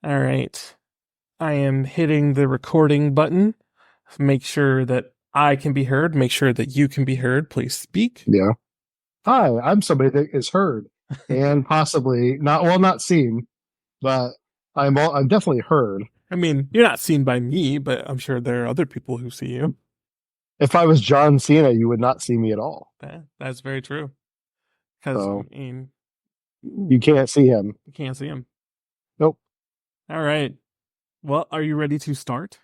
All right. I am hitting the recording button. Make sure that I can be heard. Make sure that you can be heard. Please speak. Yeah. Hi, I'm somebody that is heard and possibly not seen, but I'm definitely heard. I mean, you're not seen by me, but I'm sure there are other people who see you. If I was John Cena, you would not see me at all. That's very true. Because, I So mean, you can't see him. you can't see him. Nope. All right. Well, are you ready to start?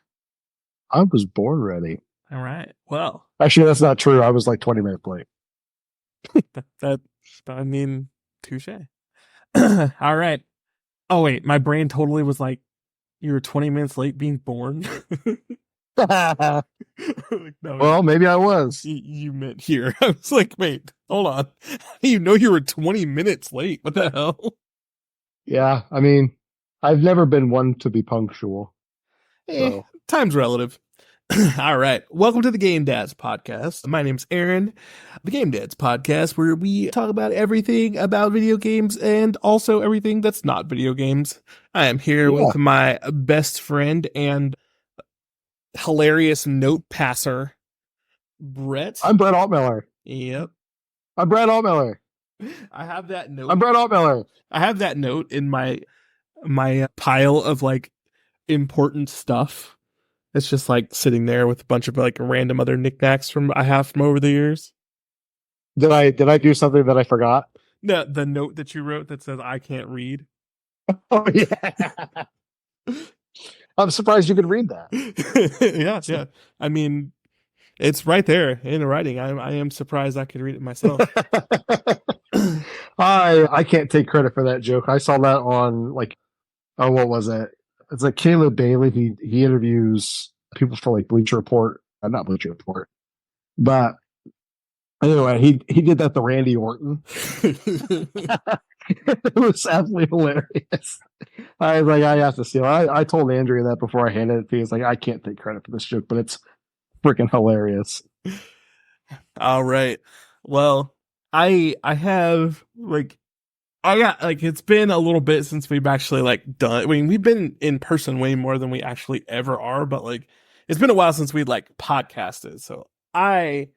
I was born ready. All right. Well, Actually, that's not true. I was like 20 minutes late. that I mean, touche. All right. Oh, wait. My brain totally was like, you were 20 minutes late being born. Well, Like, no, maybe I was. you meant here. I was like, wait, hold on. You know you were 20 minutes late. What the hell? Yeah, I mean, I've never been one to be punctual. So Time's relative. All right. Welcome to the Game Dads podcast. My name's Aaron, the Game Dads podcast, where we talk about everything about video games and also everything that's not video games. I am here Yeah. with my best friend and hilarious note passer, Brett. I'm Brett Altmiller. Yep. I'm Brett Altmiller. I have that note. I'm Brett Altmiller. I have that note in my pile of like important stuff. It's just like sitting there with a bunch of like random other knickknacks I have from over the years. Did I do something that I forgot? The note that you wrote that says I can't read. Oh yeah. I'm surprised you could read that. Yeah. I mean, it's right there in the writing. I am surprised I could read it myself. I can't take credit for that joke. I saw that on what was it? It's like Caleb Bailey. He interviews people for like Bleacher Report, not Bleacher Report, but anyway, he did that to Randy Orton. It was absolutely hilarious. I was like, I have to see. I told Andrea that before I handed it to you. It's like I can't take credit for this joke, but it's freaking hilarious. All right. Well, I have it's been a little bit since we've actually like done. I mean, we've been in person way more than we actually ever are, but like it's been a while since we like podcasted. So I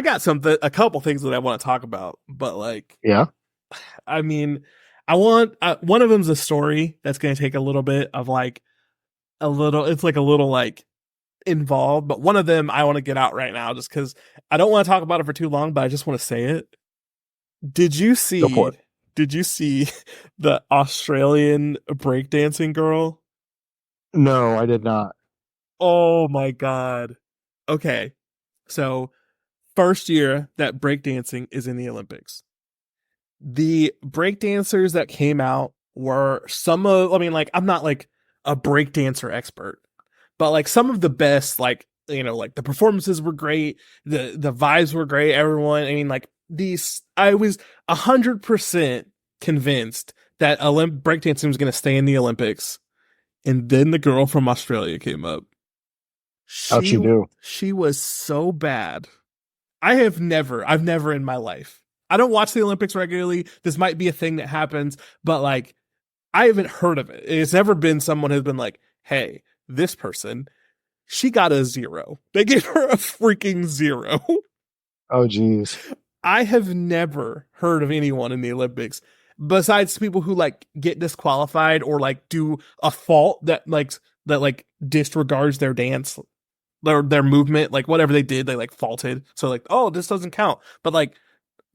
got a couple things that I want to talk about, but like, Yeah. I mean, I want one of them's a story that's going to take a little bit of like it's like a little like involved, but one of them I want to get out right now just because I don't want to talk about it for too long, but I just want to say it. Did you see the Australian breakdancing girl? No, I did not. Oh my God. Okay. So, first year that breakdancing is in the Olympics. The breakdancers that came out were I'm not like a breakdancer expert, but like some of the best, like, like the performances were great. The vibes were great. Everyone, I mean, like I was 100% convinced that breakdancing was going to stay in the Olympics. And then the girl from Australia came up. How'd she do? She was so bad. I've never in my life. I don't watch the Olympics regularly. This might be a thing that happens, but like, I haven't heard of it. It's never been someone who's been like, hey, this person, she got a 0. They gave her a freaking 0. Oh, geez. I have never heard of anyone in the Olympics besides people who like get disqualified or like do a fault that disregards their dance, their movement, like whatever they did, they like faulted. So like, oh, this doesn't count. But like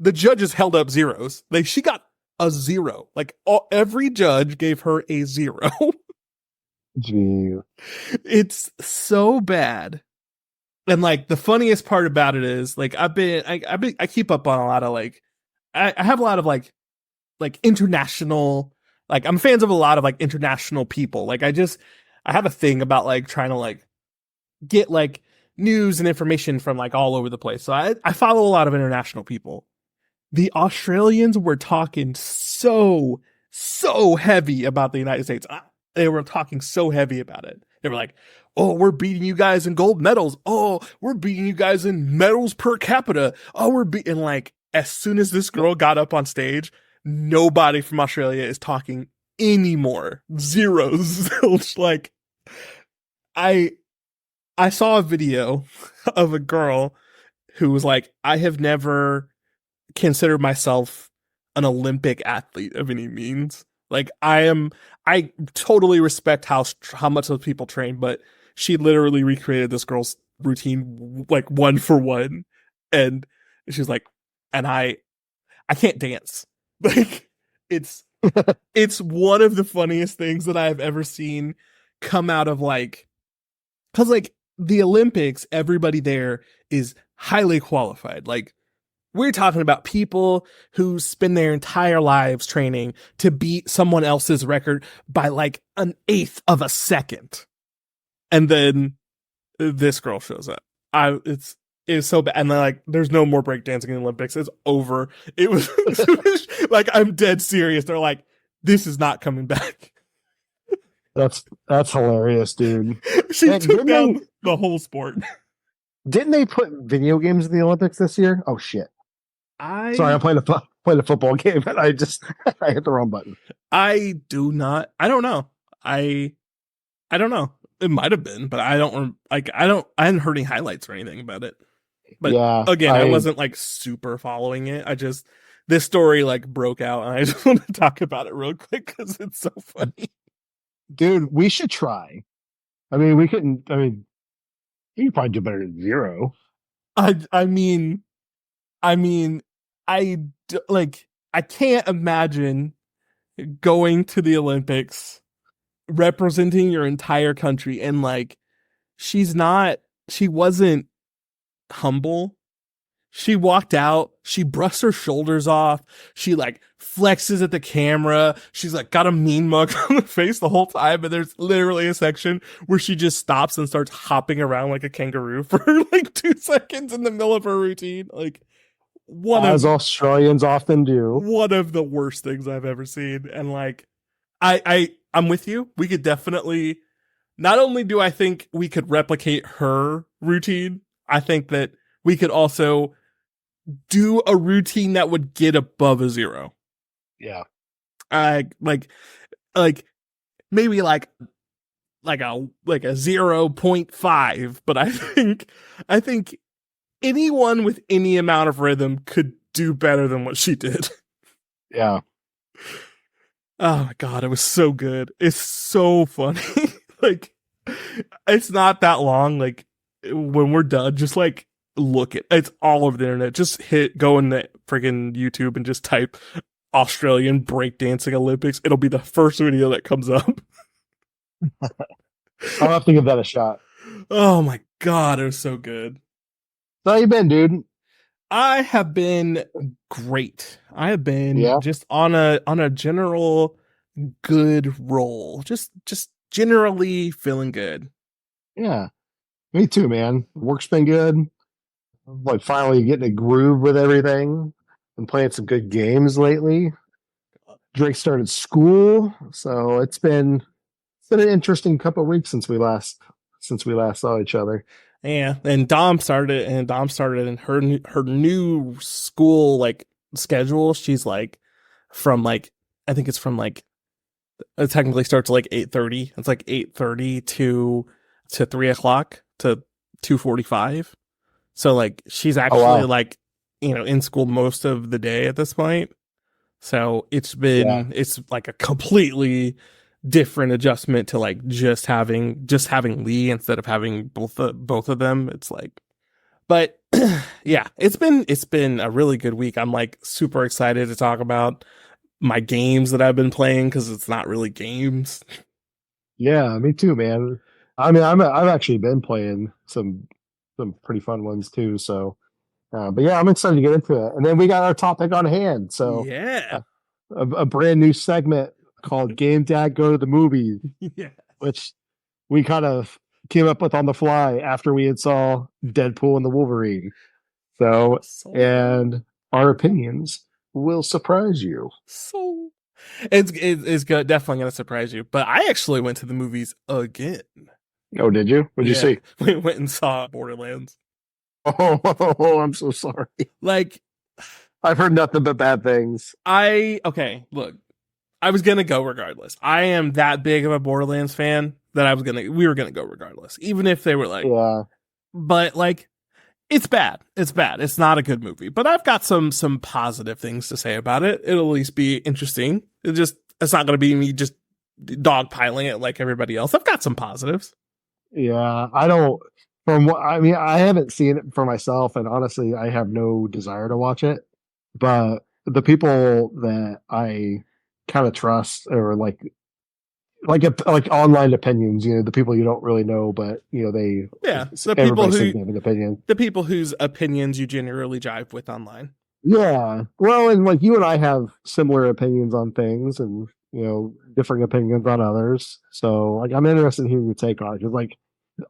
the judges held up zeros. She got a 0. Like every judge gave her a 0. Gee. It's so bad. And like the funniest part about it is like I keep up on a lot of like I have a lot of like international, like I'm fans of a lot of like international people. Like I have a thing about like trying to like get like news and information from like all over the place. So I follow a lot of international people. The Australians were talking so heavy about the United States. They were talking so heavy about it. They were like, oh, we're beating you guys in gold medals. Oh, we're beating you guys in medals per capita. Oh, we're beating, like, as soon as this girl got up on stage, nobody from Australia is talking anymore. Zero. Zilch. Like, I I saw a video of a girl who was like, I have never considered myself an Olympic athlete of any means. Like, I totally respect how much those people train, but she literally recreated this girl's routine like one for one, and she's like, and I can't dance. Like, it's it's one of the funniest things that I've ever seen come out of like, because like the Olympics, everybody there is highly qualified. Like, we're talking about people who spend their entire lives training to beat someone else's record by like an eighth of a second. And then this girl shows up. It's so bad. And then like, there's no more breakdancing in the Olympics. It's over. It was like, I'm dead serious. They're like, this is not coming back. That's hilarious, dude. She took down the whole sport. Didn't they put video games in the Olympics this year? Oh shit! Sorry, I'm playing a football game, and I hit the wrong button. I do not. I don't know. I don't know. It might have been, but I don't like. I hadn't heard any highlights or anything about it. But yeah, again, I wasn't like super following it. This story like broke out, and I just want to talk about it real quick because it's so funny. Dude, we should try. I mean, we couldn't. I mean, you could probably do better than zero. I mean, I can't imagine going to the Olympics, representing your entire country, and like, she wasn't humble. She walked out, she brushed her shoulders off, she like flexes at the camera, she's like got a mean mug on her face the whole time, and there's literally a section where she just stops and starts hopping around like a kangaroo for like 2 seconds in the middle of her routine. Like, as Australians often do. One of the worst things I've ever seen. And like, I'm with you. We could definitely, not only do I think we could replicate her routine, I think that we could also do a routine that would get above a zero. Yeah. Like maybe like a 0.5, but I think anyone with any amount of rhythm could do better than what she did. Yeah. Oh my God, it was so good. It's so funny. Like, it's not that long. Like, when we're done, just like look at it's all over the internet. Just go in the freaking YouTube and just type Australian breakdancing Olympics. It'll be the first video that comes up. I'll have to give that a shot. Oh my God, it was so good. So how you been, dude? I have been great. I have been just on a general good roll. Just generally feeling good. Yeah. Me too, man. Work's been good. Like, finally getting a groove with everything. Been playing some good games lately. Drake started school, so it's been an interesting couple of weeks since we last saw each other. Yeah, and Dom started in her new school like schedule. She's like from like, I think it's from like, it technically starts at like 8:30. It's like 8:30 to 3:00 to 2:45. So like, she's actually like, in school most of the day at this point. So it's like a completely different adjustment to like just having Lee instead of having both of them. It's like, but yeah, it's been a really good week. I'm like super excited to talk about my games that I've been playing, because it's not really games. Yeah, me too, man. I mean, I've actually been playing some pretty fun ones too. So, but yeah, I'm excited to get into it. And then we got our topic on hand. So yeah, a brand new segment called Game Dad Go to the Movies, which we kind of came up with on the fly after we had saw Deadpool and the Wolverine. So, and our opinions will surprise you. So it's definitely going to surprise you. But I actually went to the movies again. Oh, did you? What did you see? We went and saw Borderlands. Oh, I'm so sorry. Like, I've heard nothing but bad things. Okay, look. I was gonna go regardless. I am that big of a Borderlands fan that we were gonna go regardless, even if they were like, Yeah. but like, it's bad. It's bad. It's not a good movie. But I've got some positive things to say about it. It'll at least be interesting. It's not gonna be me just dogpiling it like everybody else. I've got some positives. Yeah. I don't. From what I mean, I haven't seen it for myself, and honestly, I have no desire to watch it. But the people that I kind of trust, or like online opinions, the people you don't really know, but they Yeah, everybody seems to have an opinion. the people whose opinions you generally jive with online. Yeah, well, and like you and I have similar opinions on things, and differing opinions on others. So like, I'm interested in hearing your take on it, because like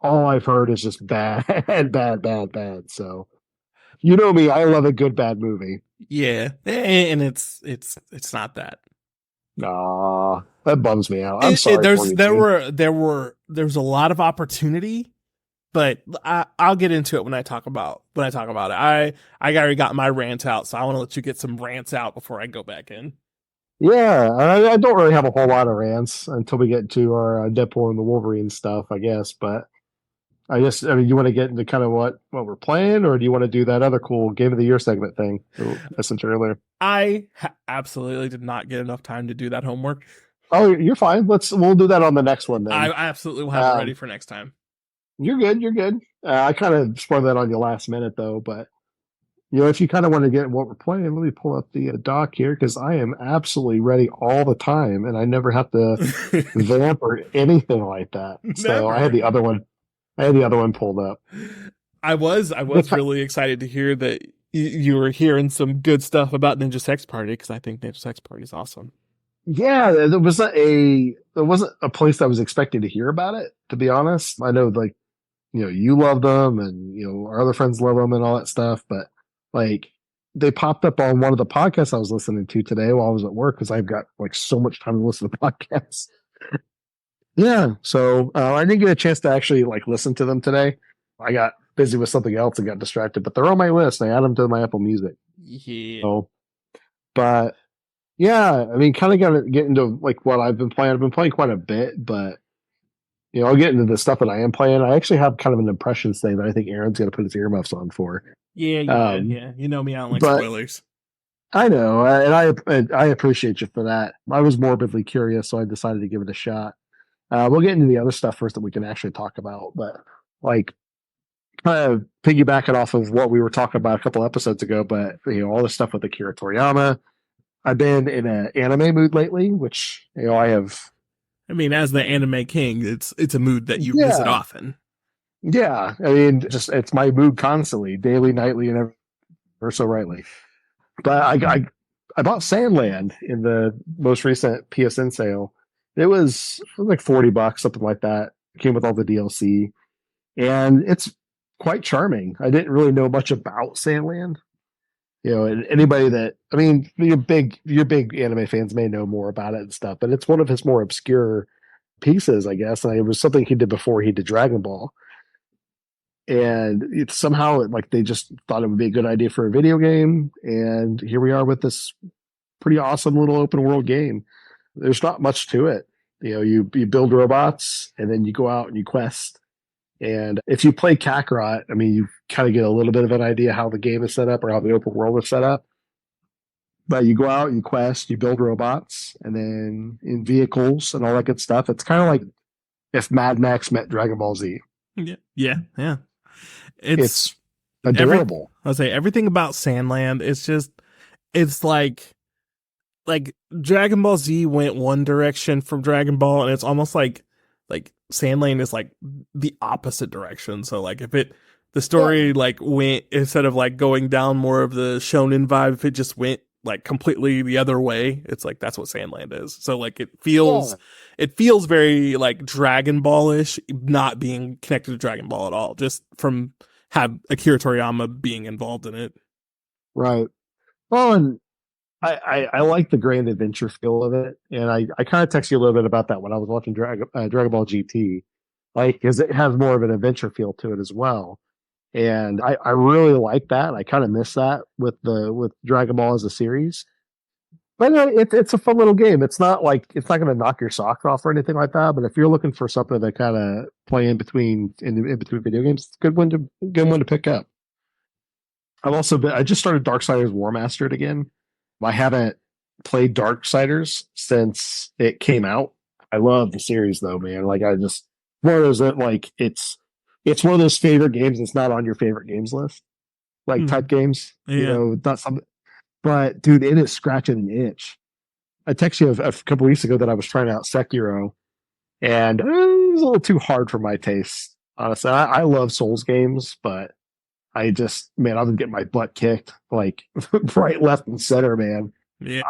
all I've heard is just bad, bad, bad, bad. So you know me, I love a good bad movie. Yeah, and it's not that. Nah, that bums me out. I'm sorry. There's a lot of opportunity, but I'll get into it when I talk about it. I already got my rant out, so I want to let you get some rants out before I go back in. Yeah, I don't really have a whole lot of rants until we get to our Deadpool and the Wolverine stuff, I guess. But I mean, you want to get into kind of what we're playing, or do you want to do that other cool Game of the Year segment thing I sent you earlier? Absolutely did not get enough time to do that homework. Oh, you're fine. We'll do that on the next one then. I absolutely will have it ready for next time. You're good. You're good. I kind of spoiled that on you last minute though, but if you kind of want to get what we're playing, let me pull up the doc here, because I am absolutely ready all the time, and I never have to vamp or anything like that. So I had the other one. Pulled up. I was really excited to hear that you were hearing some good stuff about Ninja Sex Party, because I think Ninja Sex Party is awesome. Yeah, there wasn't a place I was expecting to hear about it, to be honest. I know, like, you love them, and our other friends love them and all that stuff, but like, they popped up on one of the podcasts I was listening to today while I was at work, because I've got like so much time to listen to podcasts. Yeah, so I didn't get a chance to actually like listen to them today. I got busy with something else and got distracted, but they're on my list. I add them to my Apple Music. Yeah. So, but yeah, I mean, kind of got to get into like what I've been playing. I've been playing quite a bit, but I'll get into the stuff that I am playing. I actually have kind of an impressions thing that I think Aaron's going to put his earmuffs on for. Yeah. You know me, I don't like spoilers. I know, and I appreciate you for that. I was morbidly curious, so I decided to give it a shot. We'll get into the other stuff first that we can actually talk about, but like, kind of piggybacking off of what we were talking about a couple episodes ago, but all the stuff with Akira Toriyama. I've been in an anime mood lately, which I have. I mean, as the anime king, it's a mood that you visit often. Yeah, I mean, just it's my mood constantly, daily, nightly, and ever so rightly. But I bought Sandland in the most recent PSN sale. It was like $40, something like that. It came with all the DLC, and it's quite charming. I didn't really know much about Sandland. And anybody that, I mean, your big anime fans may know more about it and stuff, but it's one of his more obscure pieces, I guess. And it was something he did before he did Dragon Ball. And it's somehow like they just thought it would be a good idea for a video game. And here we are with this pretty awesome little open world game. There's not much to it. You build robots, and then you go out and you quest. And if you play Kakarot, I mean, you kind of get a little bit of an idea how the game is set up, or how the open world is set up. But you go out, you quest, you build robots, and then in vehicles and all that good stuff. It's kind of like if Mad Max met Dragon Ball Z. Yeah. It's adorable. I'll say everything about Sandland. It's like Dragon Ball Z went one direction from Dragon Ball, and it's almost like Sandland is like the opposite direction. So like the story like went, instead of like going down more of the shonen vibe, if it just went like completely the other way, it's like that's what Sandland is. So like it feels very like Dragon Ball-ish, not being connected to Dragon Ball at all, just from have Akira Toriyama being involved in it. Right. Well, and I like the grand adventure feel of it, and I kind of texted you a little bit about that when I was watching Dragon Ball GT, like, because it has more of an adventure feel to it as well, and I really like that. I kind of miss that with Dragon Ball as a series, But it's a fun little game. It's not like it's not going to knock your socks off or anything like that. But if you're looking for something to kind of play in between video games, it's a good one to pick up. I just started Darksiders War Mastered again. I haven't played Darksiders since it came out. I love the series though, man. Like I just one of those that like it's one of those favorite games that's not on your favorite games list, like type games. You Yeah. know, not something. But dude, it is scratching an itch. I texted you a couple weeks ago that I was trying out Sekiro, and it was a little too hard for my taste. Honestly, I love Souls games, but man, I was getting my butt kicked like right, left, and center, man. Yeah.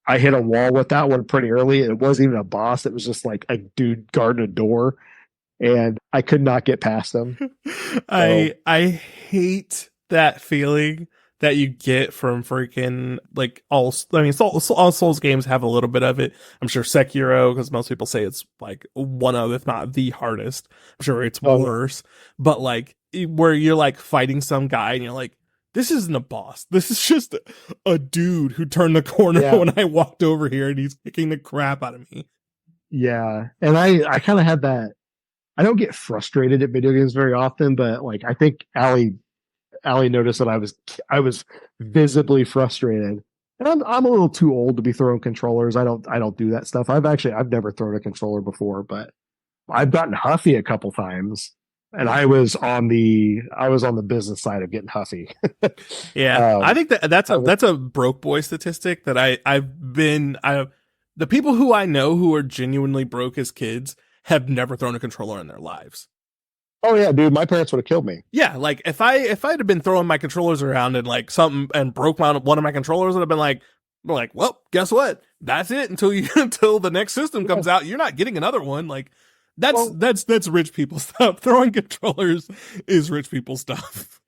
I hit a wall with that one pretty early. It wasn't even a boss. It was just like a dude guarding a door, and I could not get past him. I hate that feeling that you get from freaking like all Souls games have a little bit of it. I'm sure Sekiro, because most people say it's like one of, if not the hardest. I'm sure it's worse, but like where you're like fighting some guy and you're like, this isn't a boss. This is just a dude who turned the corner when I walked over here and he's kicking the crap out of me. Yeah, and I kind of had that. I don't get frustrated at video games very often, but like I think Allie noticed that I was visibly frustrated. And I'm a little too old to be throwing controllers. I don't do that stuff. I've never thrown a controller before, but I've gotten huffy a couple times. And I was on the business side of getting huffy. Yeah. I think that's a broke boy statistic that the people who I know who are genuinely broke as kids have never thrown a controller in their lives. Oh yeah, dude, my parents would have killed me. Yeah, like if I'd have been throwing my controllers around and like something and broke one of my controllers, would have been like, well, guess what? That's it until the next system comes out. You're not getting another one. Like that's rich people stuff. Throwing controllers is rich people stuff.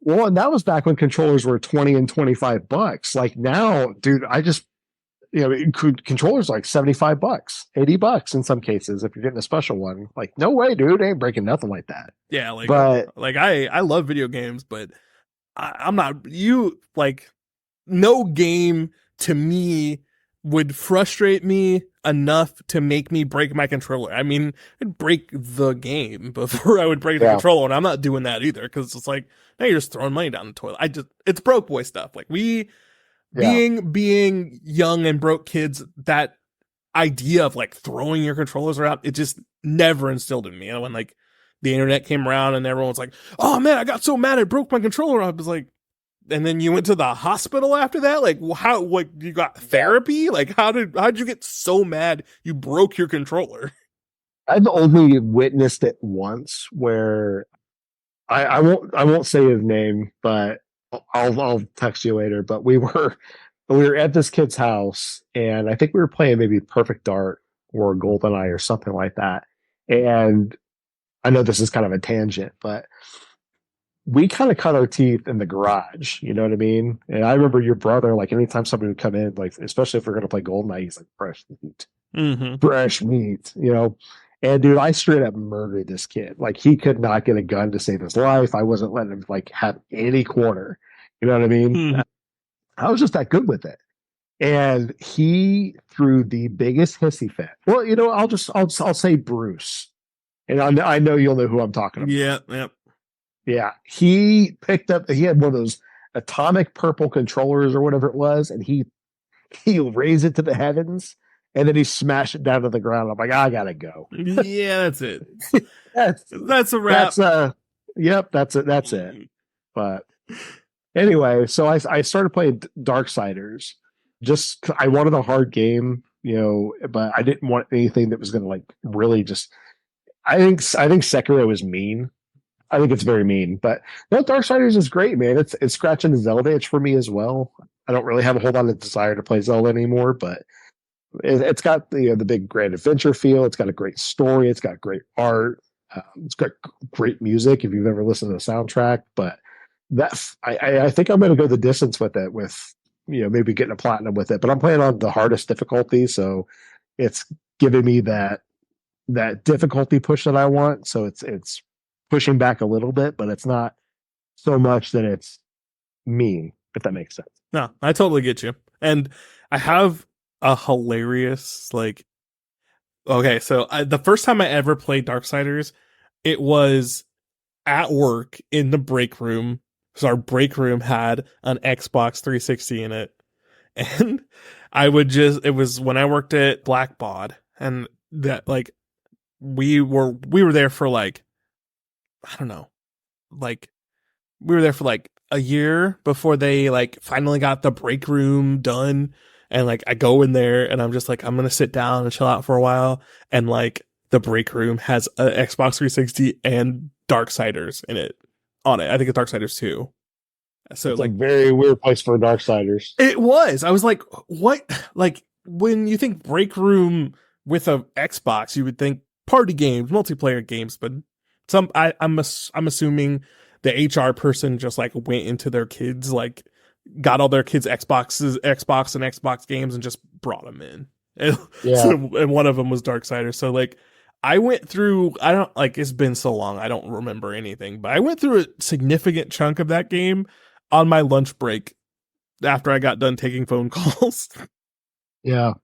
Well, and that was back when controllers were $20 and $25. Like now, dude, controllers like $75, $80 in some cases if you're getting a special one. Like, no way, dude, I ain't breaking nothing like that. Yeah, but I love video games, but I'm not no game to me would frustrate me enough to make me break my controller. I mean, I'd break the game before I would break the controller, and I'm not doing that either because it's like now you're just throwing money down the toilet. It's broke boy stuff. Like being young and broke kids, that idea of like throwing your controllers around, it just never instilled in me. You know, when like the internet came around and everyone was like, "Oh man, I got so mad I broke my controller." I was like, and then you went to the hospital after that. Like, how? Like, you got therapy? Like, how'd you get so mad you broke your controller? I've only witnessed it once where I won't say his name, but I'll text you later. But we were at this kid's house, and I think we were playing maybe Perfect Dart or GoldenEye or something like that. And I know this is kind of a tangent, but we kind of cut our teeth in the garage. You know what I mean? And I remember your brother, like anytime somebody would come in, like especially if we're going to play GoldenEye, he's like fresh meat, you know. And dude, I straight up murdered this kid. Like he could not get a gun to save his life. I wasn't letting him like have any quarter. You know what I mean? I was just that good with it. And he threw the biggest hissy fit. Well, you know, I'll say Bruce. And I know you'll know who I'm talking about. Yeah. Yeah. He had one of those atomic purple controllers or whatever it was, and he raised it to the heavens, and then he smashed it down to the ground. I'm like, I gotta go. Yeah, that's it. that's a wrap. Yep, that's it. That's it. But anyway, so I started playing Darksiders. Just I wanted a hard game, you know, but I didn't want anything that was going to like really just. I think Sekiro is mean. I think it's very mean, but no, Darksiders is great, man. It's scratching the Zelda itch for me as well. I don't really have a whole lot of desire to play Zelda anymore, but it's got the big grand adventure feel. It's got a great story. It's got great art. It's got great music if you've ever listened to the soundtrack. But I think I'm going to go the distance with it. With maybe getting a platinum with it. But I'm playing on the hardest difficulty, so it's giving me that difficulty push that I want. So it's pushing back a little bit, but it's not so much that it's mean, if that makes sense. No, I totally get you. And I have a hilarious like. Okay, so the first time I ever played Darksiders, it was at work in the break room. So our break room had an Xbox 360 in it, and it was when I worked at Blackbod, and that like we were there for like I don't know, like we were there for like a year before they like finally got the break room done. And like I go in there and I'm just like, I'm gonna sit down and chill out for a while. And like the break room has a Xbox 360 and Darksiders in it on it. I think it's Darksiders 2. So It's a like very weird place for Darksiders. it was. I was like, what? Like when you think break room with a Xbox, you would think party games, multiplayer games, but I'm assuming the HR person just like went into their kids, like got all their kids Xbox and Xbox games and just brought them in. And, Yeah. and one of them was Darksiders. So like I went through, I don't like, it's been so long, I don't remember anything, but I went through a significant chunk of that game on my lunch break after I got done taking phone calls. Yeah.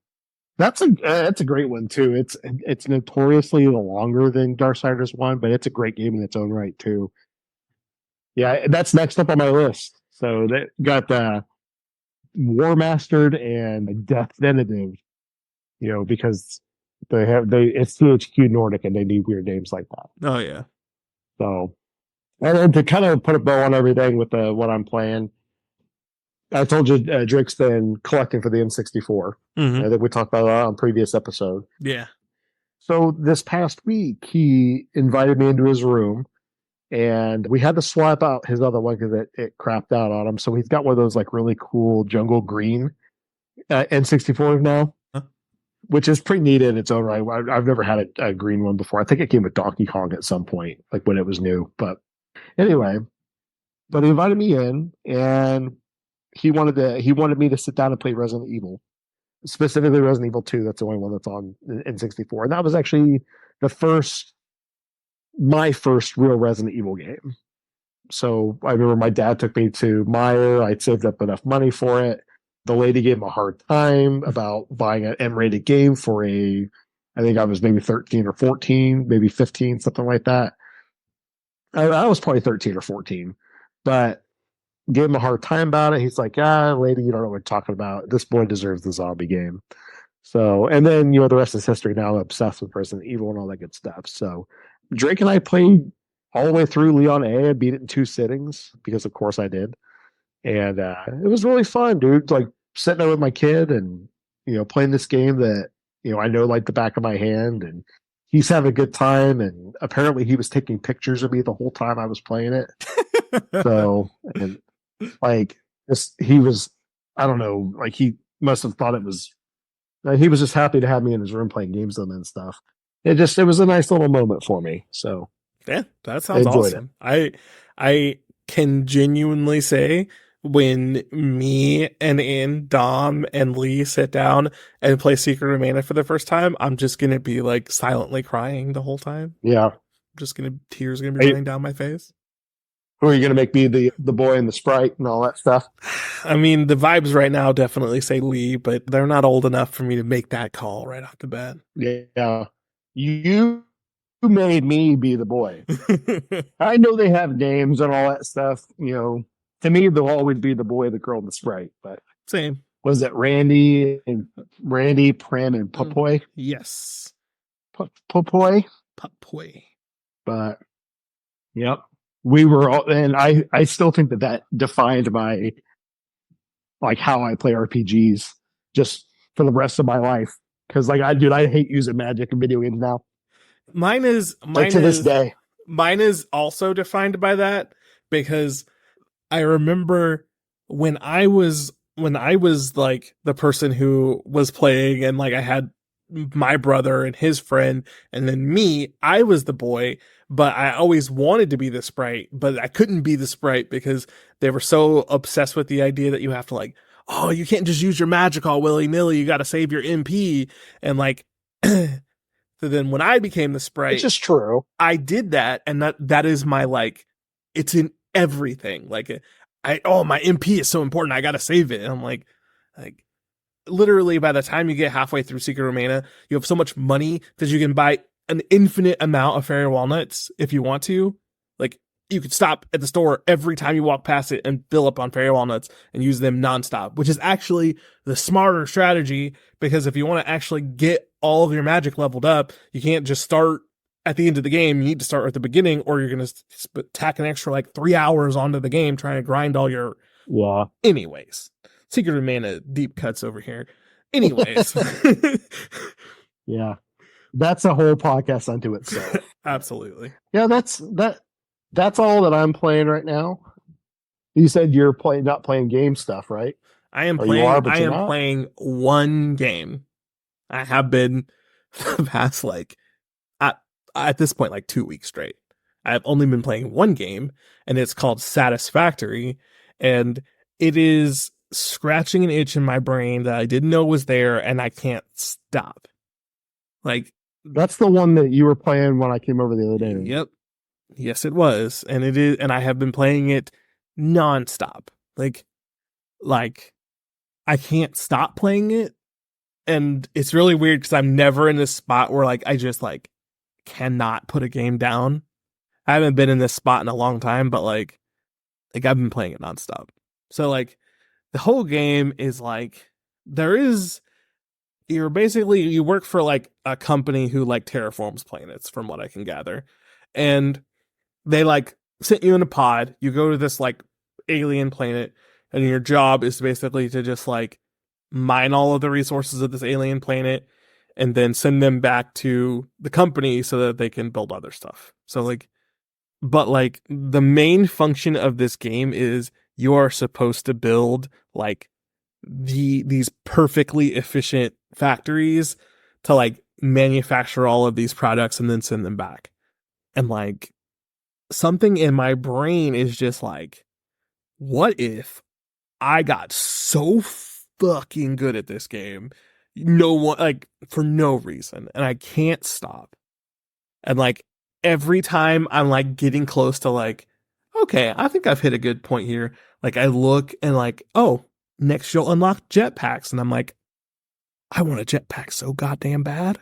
That's a great one too. It's notoriously longer than Darksiders 1, but it's a great game in its own right too. Yeah, that's next up on my list. So that got War Mastered and Death Definitive, because it's THQ Nordic and they need weird names like that. Oh yeah. So, and then to kind of put a bow on everything with what I'm playing, I told you Drake's been collecting for the N64. Mm-hmm. I think we talked about that on previous episode. Yeah. So this past week, he invited me into his room, and we had to swap out his other one because it crapped out on him. So he's got one of those like really cool jungle green N64 now, which is pretty neat in its own right. I've never had a green one before. I think it came with Donkey Kong at some point, like when it was new. But anyway, he invited me in, and he wanted me to sit down and play Resident Evil, specifically Resident Evil 2. That's the only one that's on N64. And that was actually my first real Resident Evil game. So I remember my dad took me to Meijer. I'd saved up enough money for it. The lady gave him a hard time about buying an M-rated game I think I was maybe 13 or 14, maybe 15, something like that. I was probably 13 or 14, but gave him a hard time about it. He's like, lady, you don't know what you're talking about. This boy deserves the zombie game. So, and then, the rest is history now. I'm obsessed with Resident Evil and all that good stuff. So Drake and I played all the way through Leon A. I beat it in 2 sittings because of course I did. And it was really fun, dude. Like sitting there with my kid and, playing this game that, I know like the back of my hand, and he's having a good time. And apparently he was taking pictures of me the whole time I was playing it. So, and like he was, I don't know, like he must have thought he was just happy to have me in his room playing games with him and stuff. It was a nice little moment for me. So yeah, that sounds awesome. I can genuinely say when me and Dom and Lee sit down and play Secret of Mana for the first time, I'm just gonna be like silently crying the whole time. Yeah, tears gonna be running down my face. Who are you going to make me the boy and the sprite and all that stuff? I mean, the vibes right now definitely say Lee, but they're not old enough for me to make that call right off the bat. Yeah. You made me be the boy. I know they have names and all that stuff. To me, they'll always be the boy, the girl, and the sprite. But same. Was it Randy, Pram, and Pupoy? Yes. Pupoy? Pupoy. But, yep. We were all, and I still think that defined my, like how I play RPGs just for the rest of my life. Cause like I hate using magic in video games now. Mine is this day. Mine is also defined by that because I remember when I was like the person who was playing and like I had my brother and his friend and then me, I was the boy, but I always wanted to be the sprite, but I couldn't be the sprite because they were so obsessed with the idea that you have to like, oh, you can't just use your magic all willy-nilly, you got to save your MP. And like so then when I became the sprite, which is true, I did that, and that is my like, it's in everything. Like my MP is so important, I got to save it. And I'm like literally by the time you get halfway through Secret of Mana, you have so much money that you can buy an infinite amount of fairy walnuts if you want to. Like, you could stop at the store every time you walk past it and fill up on fairy walnuts and use them nonstop, which is actually the smarter strategy, because if you want to actually get all of your magic leveled up, you can't just start at the end of the game. You need to start at the beginning, or you're going to tack an extra like 3 hours onto the game trying to grind all your... Yeah. Anyways, Secret of Mana deep cuts over here. Anyways. Yeah. That's a whole podcast unto itself. Absolutely. Yeah, that's all that I'm playing right now. You said you're not playing game stuff, right? I am Or playing you are, but I you're am not? playing one game. I have been for the past like at this point like 2 weeks straight. I've only been playing one game, and it's called Satisfactory, and it is scratching an itch in my brain that I didn't know was there, and I can't stop. Like, That's the one that you were playing when I came over the other day. yep. Yes, it was. And it is, and I have been playing it nonstop. Like I can't stop playing it. And it's really weird because I'm never in this spot where like I just like cannot put a game down. I haven't been in this spot in a long time, but like I've been playing it nonstop. So like the whole game is like you work for like a company who like terraforms planets, from what I can gather. And they like sent you in a pod, you go to this like alien planet, and your job is basically to just like mine all of the resources of this alien planet and then send them back to the company so that they can build other stuff. So like, but like the main function of this game is you are supposed to build like these perfectly efficient factories to like manufacture all of these products and then send them back. And like something in my brain is just like, what if I got so fucking good at this game, no one, like, for no reason, and I can't stop. And like every time I'm like getting close to like, okay, I think I've hit a good point here, like I look and like, oh, next you'll unlock jetpacks, and I'm like, I want a jetpack so goddamn bad.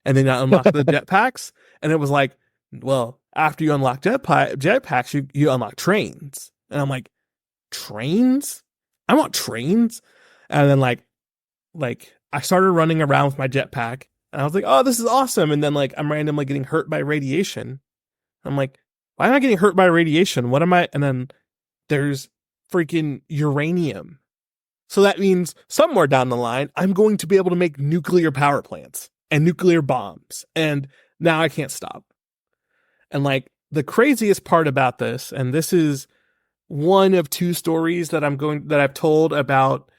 And then I unlock the jetpacks, and it was like, well, after you unlock jetpacks, you unlock trains. And I'm like, trains? I want trains. And then like I started running around with my jetpack, and I was like, oh, this is awesome. And then like I'm randomly getting hurt by radiation. I'm like, why am I getting hurt by radiation? What am I? And then there's freaking uranium. So that means somewhere down the line, I'm going to be able to make nuclear power plants and nuclear bombs. And now I can't stop. And like the craziest part about this, and this is one of two stories that I've told about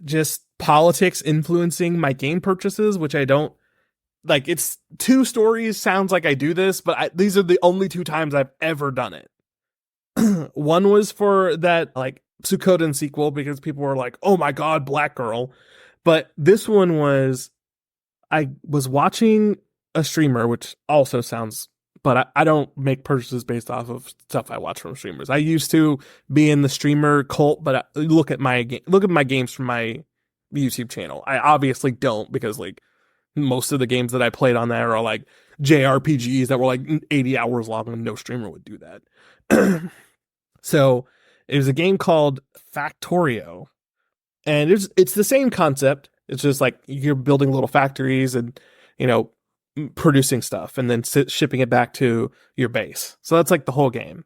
just politics influencing my game purchases, which I don't like. It's two stories. Sounds like I do this, but these are the only two times I've ever done it. One was for that like Suikoden sequel, because people were like, oh my God, Black Girl. But this one was, I was watching a streamer, which also sounds, but I don't make purchases based off of stuff I watch from streamers. I used to be in the streamer cult, but look at my games from my YouTube channel. I obviously don't, because like most of the games that I played on there are like JRPGs that were like 80 hours long, and no streamer would do that. So it was a game called Factorio, and it's the same concept. It's just like you're building little factories and, you know, producing stuff and then shipping it back to your base. So that's like the whole game.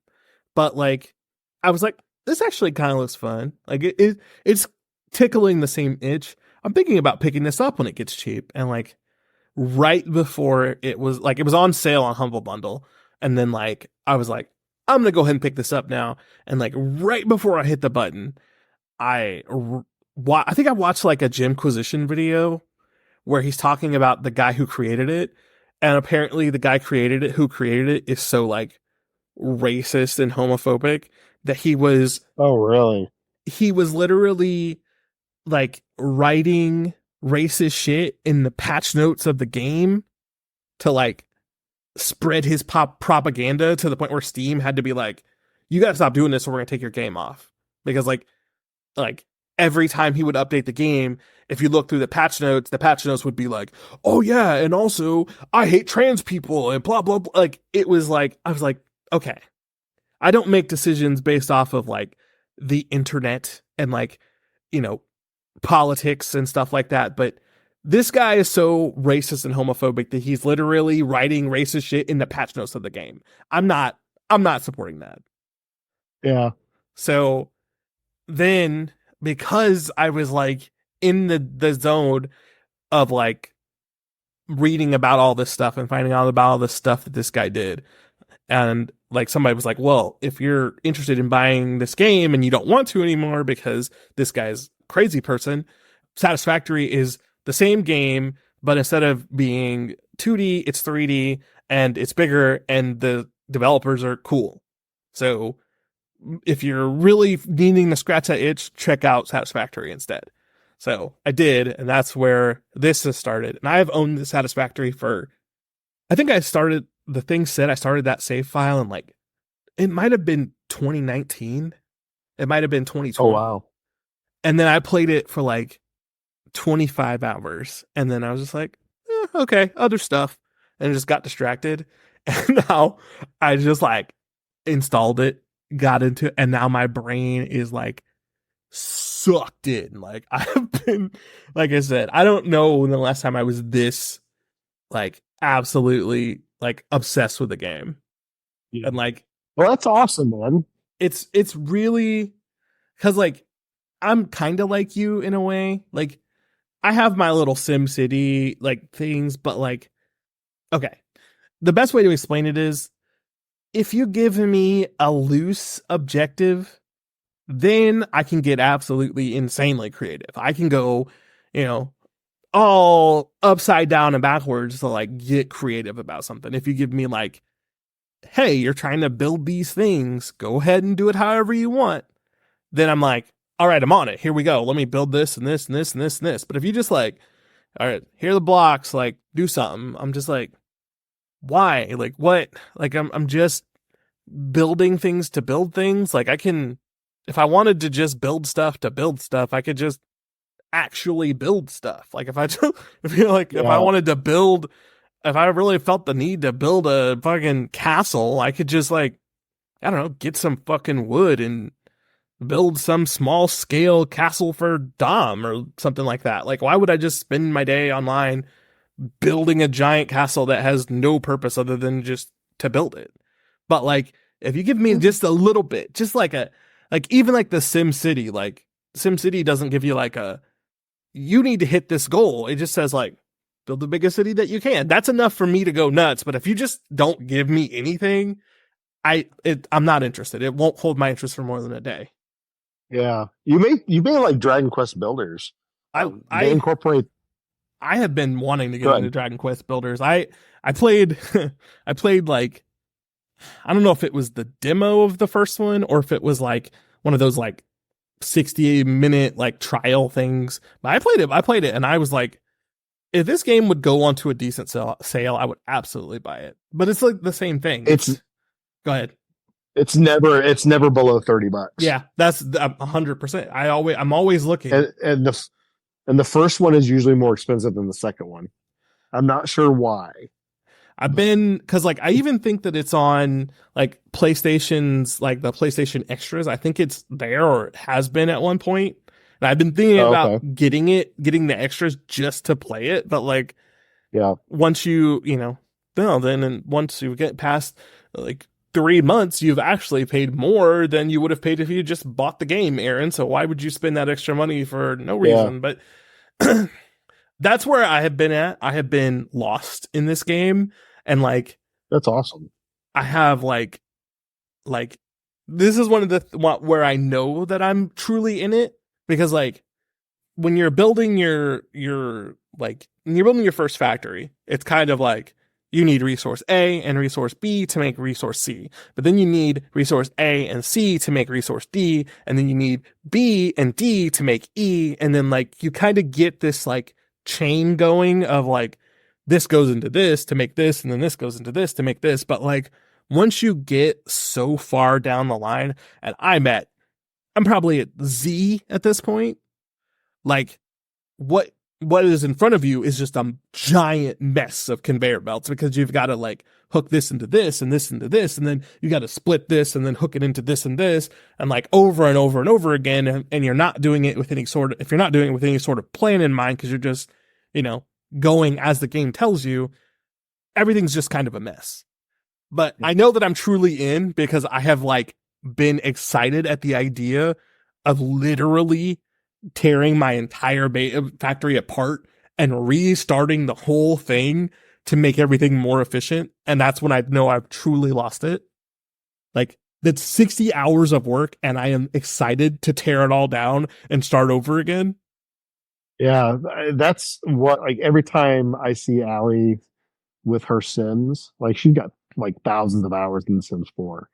But like, I was like, this actually kind of looks fun. Like it's tickling the same itch. I'm thinking about picking this up when it gets cheap. And like right before it was on sale on Humble Bundle. And then like, I was like, I'm going to go ahead and pick this up now. And like right before I hit the button, I think I watched like a Jimquisition video where he's talking about the guy who created it. And apparently the guy who created it is so like racist and homophobic that he was... Oh, really? He was literally like writing racist shit in the patch notes of the game to like spread his propaganda, to the point where Steam had to be like, you gotta stop doing this or we're gonna take your game off. Because like every time he would update the game, if you look through the patch notes would be like, oh yeah, and also I hate trans people and blah blah blah. Like it was like I was like, okay, I don't make decisions based off of like the internet and like, you know, politics and stuff like that, but this guy is so racist and homophobic that he's literally writing racist shit in the patch notes of the game. I'm not supporting that. Yeah. So then because I was like in the zone of like reading about all this stuff and finding out about all this stuff that this guy did, and like somebody was like, well, if you're interested in buying this game and you don't want to anymore because this guy's a crazy person, Satisfactory is the same game, but instead of being 2D, it's 3D and it's bigger and the developers are cool. So if you're really needing to scratch that itch, check out Satisfactory instead. So I did, and that's where this has started. And I've owned the Satisfactory for, I think I started, the thing said I started that save file in like, it might have been 2019. It might have been 2020. Oh, wow. And then I played it for like 25 hours. And then I was just like, okay, other stuff. And just got distracted. And now I just like installed it, got into it, and now my brain is like sucked in. Like I've been, like I said, I don't know when the last time I was this like absolutely like obsessed with the game. Yeah. And like, well, that's awesome, man. It's really, because like I'm kind of like you in a way. Like I have my little Sim City like things, but like, okay, the best way to explain it is if you give me a loose objective, then I can get absolutely insanely creative. I can go, you know, all upside down and backwards to like get creative about something. If you give me like, hey, you're trying to build these things, go ahead and do it however you want, then I'm like, all right, I'm on it. Here we go. Let me build this and this and this and this and this. But if you just like, all right, here are the blocks, like do something, I'm just like, why? Like what? Like I'm just building things to build things. Like I can, if I wanted to just build stuff to build stuff, I could just actually build stuff. Like if I just, if you like, if I wanted to build, if I really felt the need to build a fucking castle, I could just like, I don't know, get some fucking wood and build some small scale castle for Dom or something like that. Like why would I just spend my day online building a giant castle that has no purpose other than just to build it? But like, if you give me just a little bit, just like a, like even like the Sim City, like Sim City doesn't give you like a, you need to hit this goal. It just says like, build the biggest city that you can. That's enough for me to go nuts. But if you just don't give me anything, I'm not interested. It won't hold my interest for more than a day. Yeah, you may like Dragon Quest Builders. They incorporate. I have been wanting to get into Dragon Quest Builders. I played I played like, I don't know if it was the demo of the first one or if it was like one of those like 60-minute like trial things. But I played it and I was like, if this game would go onto a decent sale, I would absolutely buy it. But it's like the same thing. Go ahead. It's never below $30. Yeah, that's 100%. I'm always looking. And the first one is usually more expensive than the second one. I'm not sure why. Because like I even think that it's on like PlayStation's, like the PlayStation Extras. I think it's there or it has been at one point. And I've been thinking about getting the extras just to play it. But like, yeah, once then once you get past like 3 months, you've actually paid more than you would have paid if you just bought the game, Aaron. So why would you spend that extra money for no reason? Yeah. But that's where I have been at. I have been lost in this game. And like, that's awesome. I have like this is one of the where I know that I'm truly in it, because like when you're building your first factory, it's kind of like you need resource A and resource B to make resource C, but then you need resource A and C to make resource D, and then you need B and D to make E, and then like you kind of get this like chain going of like, this goes into this to make this, and then this goes into this to make this. But like, once you get so far down the line, and I'm probably at Z at this point, Like what what is in front of you is just a giant mess of conveyor belts because you've got to like hook this into this and this into this, and then you got to split this and then hook it into this and this, and like over and over and over again. And you're not doing it with any sort of, if you're not doing it with any sort of plan in mind, because you're just, you know, going as the game tells you, everything's just kind of a mess. But I know that I'm truly in because I have like been excited at the idea of literally tearing my entire factory apart and restarting the whole thing to make everything more efficient. And that's when I know I've truly lost it. Like, that's 60 hours of work, and I am excited to tear it all down and start over again. Yeah, that's what, like, every time I see Allie with her Sims, like, she's got like thousands of hours in The Sims 4.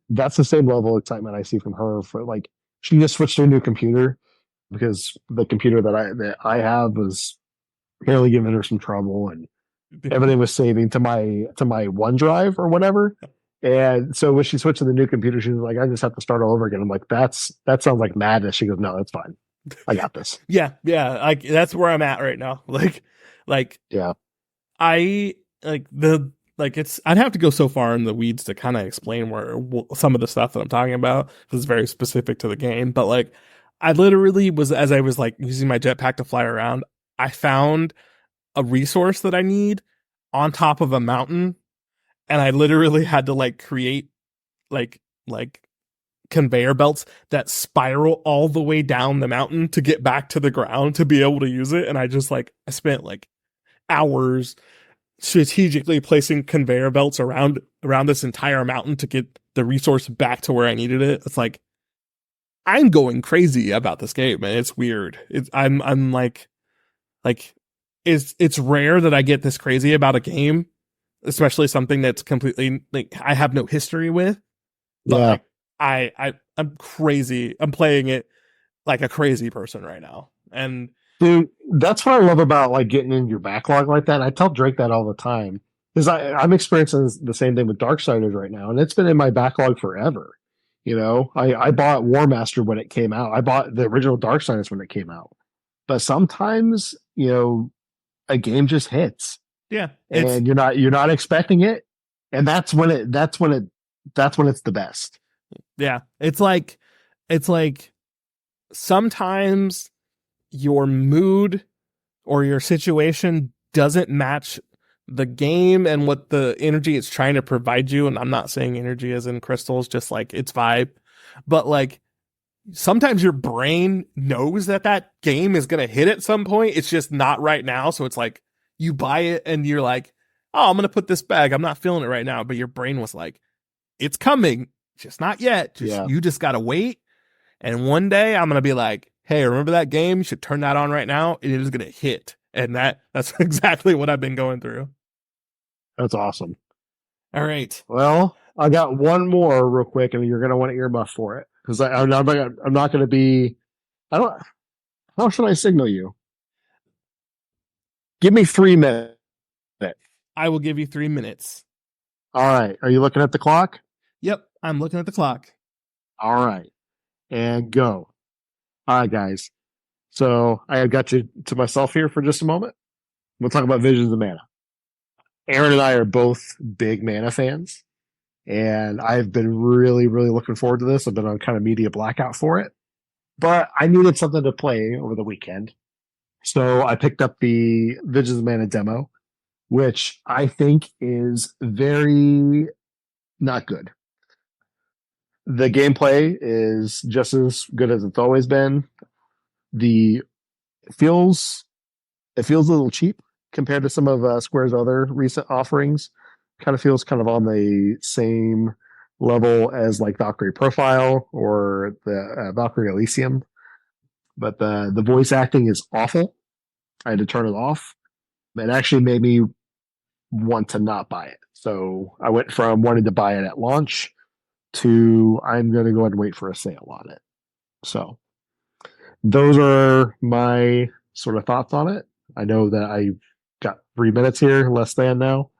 That's the same level of excitement I see from her for, like, she just switched to a new computer because the computer that I have was apparently giving her some trouble, and everything was saving to my OneDrive or whatever. And so when she switched to the new computer, she was like, I just have to start all over again. I'm like, that sounds like madness. She goes, no, that's fine. I got this. Yeah, like that's where I'm at right now. Like Yeah. I like the like it's I'd have to go so far in the weeds to kind of explain where some of the stuff that I'm talking about, because it's very specific to the game. But like, I literally was, as I was like using my jetpack to fly around, I found a resource that I need on top of a mountain, and I literally had to like create like conveyor belts that spiral all the way down the mountain to get back to the ground to be able to use it. And I just like, I spent like hours strategically placing conveyor belts around this entire mountain to get the resource back to where I needed it. It's like, I'm going crazy about this game, man. It's weird. I'm like it's rare that I get this crazy about a game, especially something that's completely like I have no history with. But Yeah. like, I'm crazy. I'm playing it like a crazy person right now. And Dude, that's what I love about like getting in your backlog like that. I tell Drake that all the time. Because I'm experiencing the same thing with Darksiders right now, and it's been in my backlog forever. You know, I bought War Master when it came out. I bought the original Darksiders when it came out. But sometimes, you know, a game just hits yeah, and you're not expecting it. And that's when it's the best. it's like sometimes your mood or your situation doesn't match the game and what the energy it's trying to provide you. And I'm not saying energy as in crystals, just like its vibe, but like sometimes your brain knows that that game is going to hit at some point. It's just not right now. So it's like you buy it and you're like, oh, I'm going to put this back. I'm not feeling it right now. But your brain was like, it's coming, just not yet. You just got to wait. And one day I'm going to be like, hey, remember that game? You should turn that on right now. And it is going to hit. And that's exactly what I've been going through. That's awesome. All right. Well, I got one more real quick, and you're going to want to earmuff for it because I'm not going to be. I don't. How should I signal you? Give me 3 minutes. I will give you 3 minutes. All right. Are you looking at the clock? Yep, I'm looking at the clock. All right. And go. All right, guys. So I have got you to myself here for just a moment. We'll talk about Visions of Mana. Aaron and I are both big Mana fans, and I've been really, really looking forward to this. I've been on kind of media blackout for it, but I needed something to play over the weekend. So I picked up the Visions of Mana demo, which I think is very not good. The gameplay is just as good as it's always been. It feels a little cheap compared to some of Square's other recent offerings. Kind of feels kind of on the same level as like Valkyrie Profile or the Valkyrie Elysium, but the voice acting is awful. I had to turn it off. It actually made me want to not buy it. So I went from wanting to buy it at launch to I'm going to go ahead and wait for a sale on it. So those are my sort of thoughts on it. I know that I've got 3 minutes here, less than now.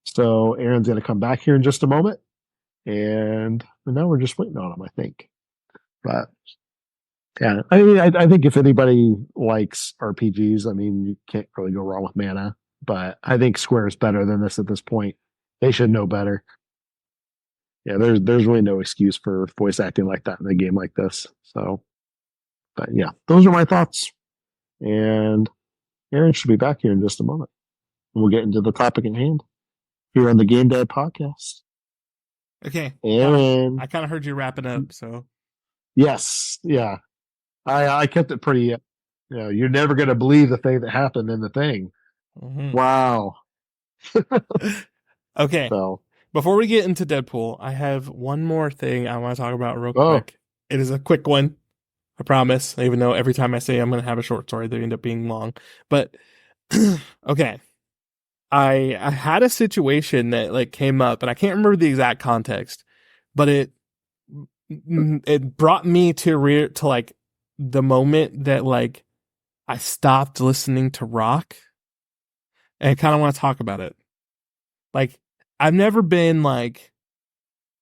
So Aaron's going to come back here in just a moment. And now we're just waiting on him, I think. But Yeah, I mean, I think if anybody likes RPGs, I mean, you can't really go wrong with Mana. But I think Square is better than this at this point. They should know better. Yeah, there's really no excuse for voice acting like that in a game like this. So, but yeah, those are my thoughts. And Aaron should be back here in just a moment. We'll get into the topic at hand here on the Game Dad podcast. Okay. Aaron, I kind of heard you wrapping up, so. Yes, yeah. I kept it pretty. You're never going to believe the thing that happened in the thing. Mm-hmm. Wow. Okay. So before we get into Deadpool, I have one more thing I want to talk about real quick. It is a quick one. I promise. Even though every time I say I'm going to have a short story, they end up being long. But okay. I had a situation that like came up, and I can't remember the exact context, but it brought me to like the moment that like I stopped listening to rock, and I kind of want to talk about it. Like, I've never been like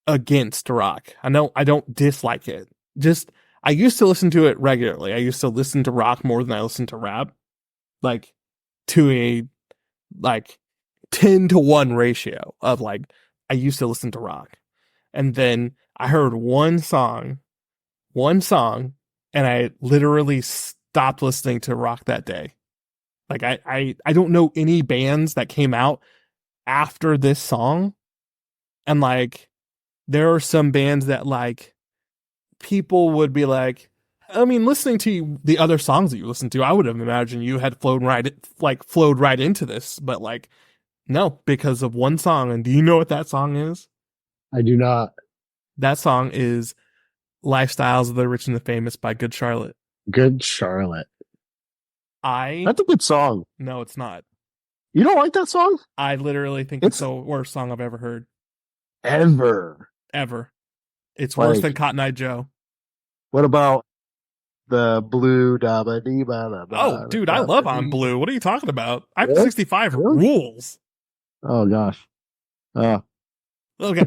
against rock. I know I don't dislike it. Just I used to listen to it regularly. I used to listen to rock more than I listened to rap, like to a like 10-to-1 ratio of like I used to listen to rock. And then I heard one song, and I literally stopped listening to rock that day. Like I don't know any bands that came out after this song. And like there are some bands that like people would be like, I mean, listening to the other songs that you listen to, I would have imagined you had flowed right into this, but like no, because of one song. And do you know what that song is? I do not. That song is Lifestyles of the Rich and the Famous by Good Charlotte. Good Charlotte. That's a good song. No, it's not. You don't like that song? I literally think it's the worst song I've ever heard. Ever. It's worse than Cotton Eye Joe. What about the blue da ba dee ba da ba? Oh, dude, I love I'm Blue. What are you talking about? I'm 65 rules. Oh gosh. Okay.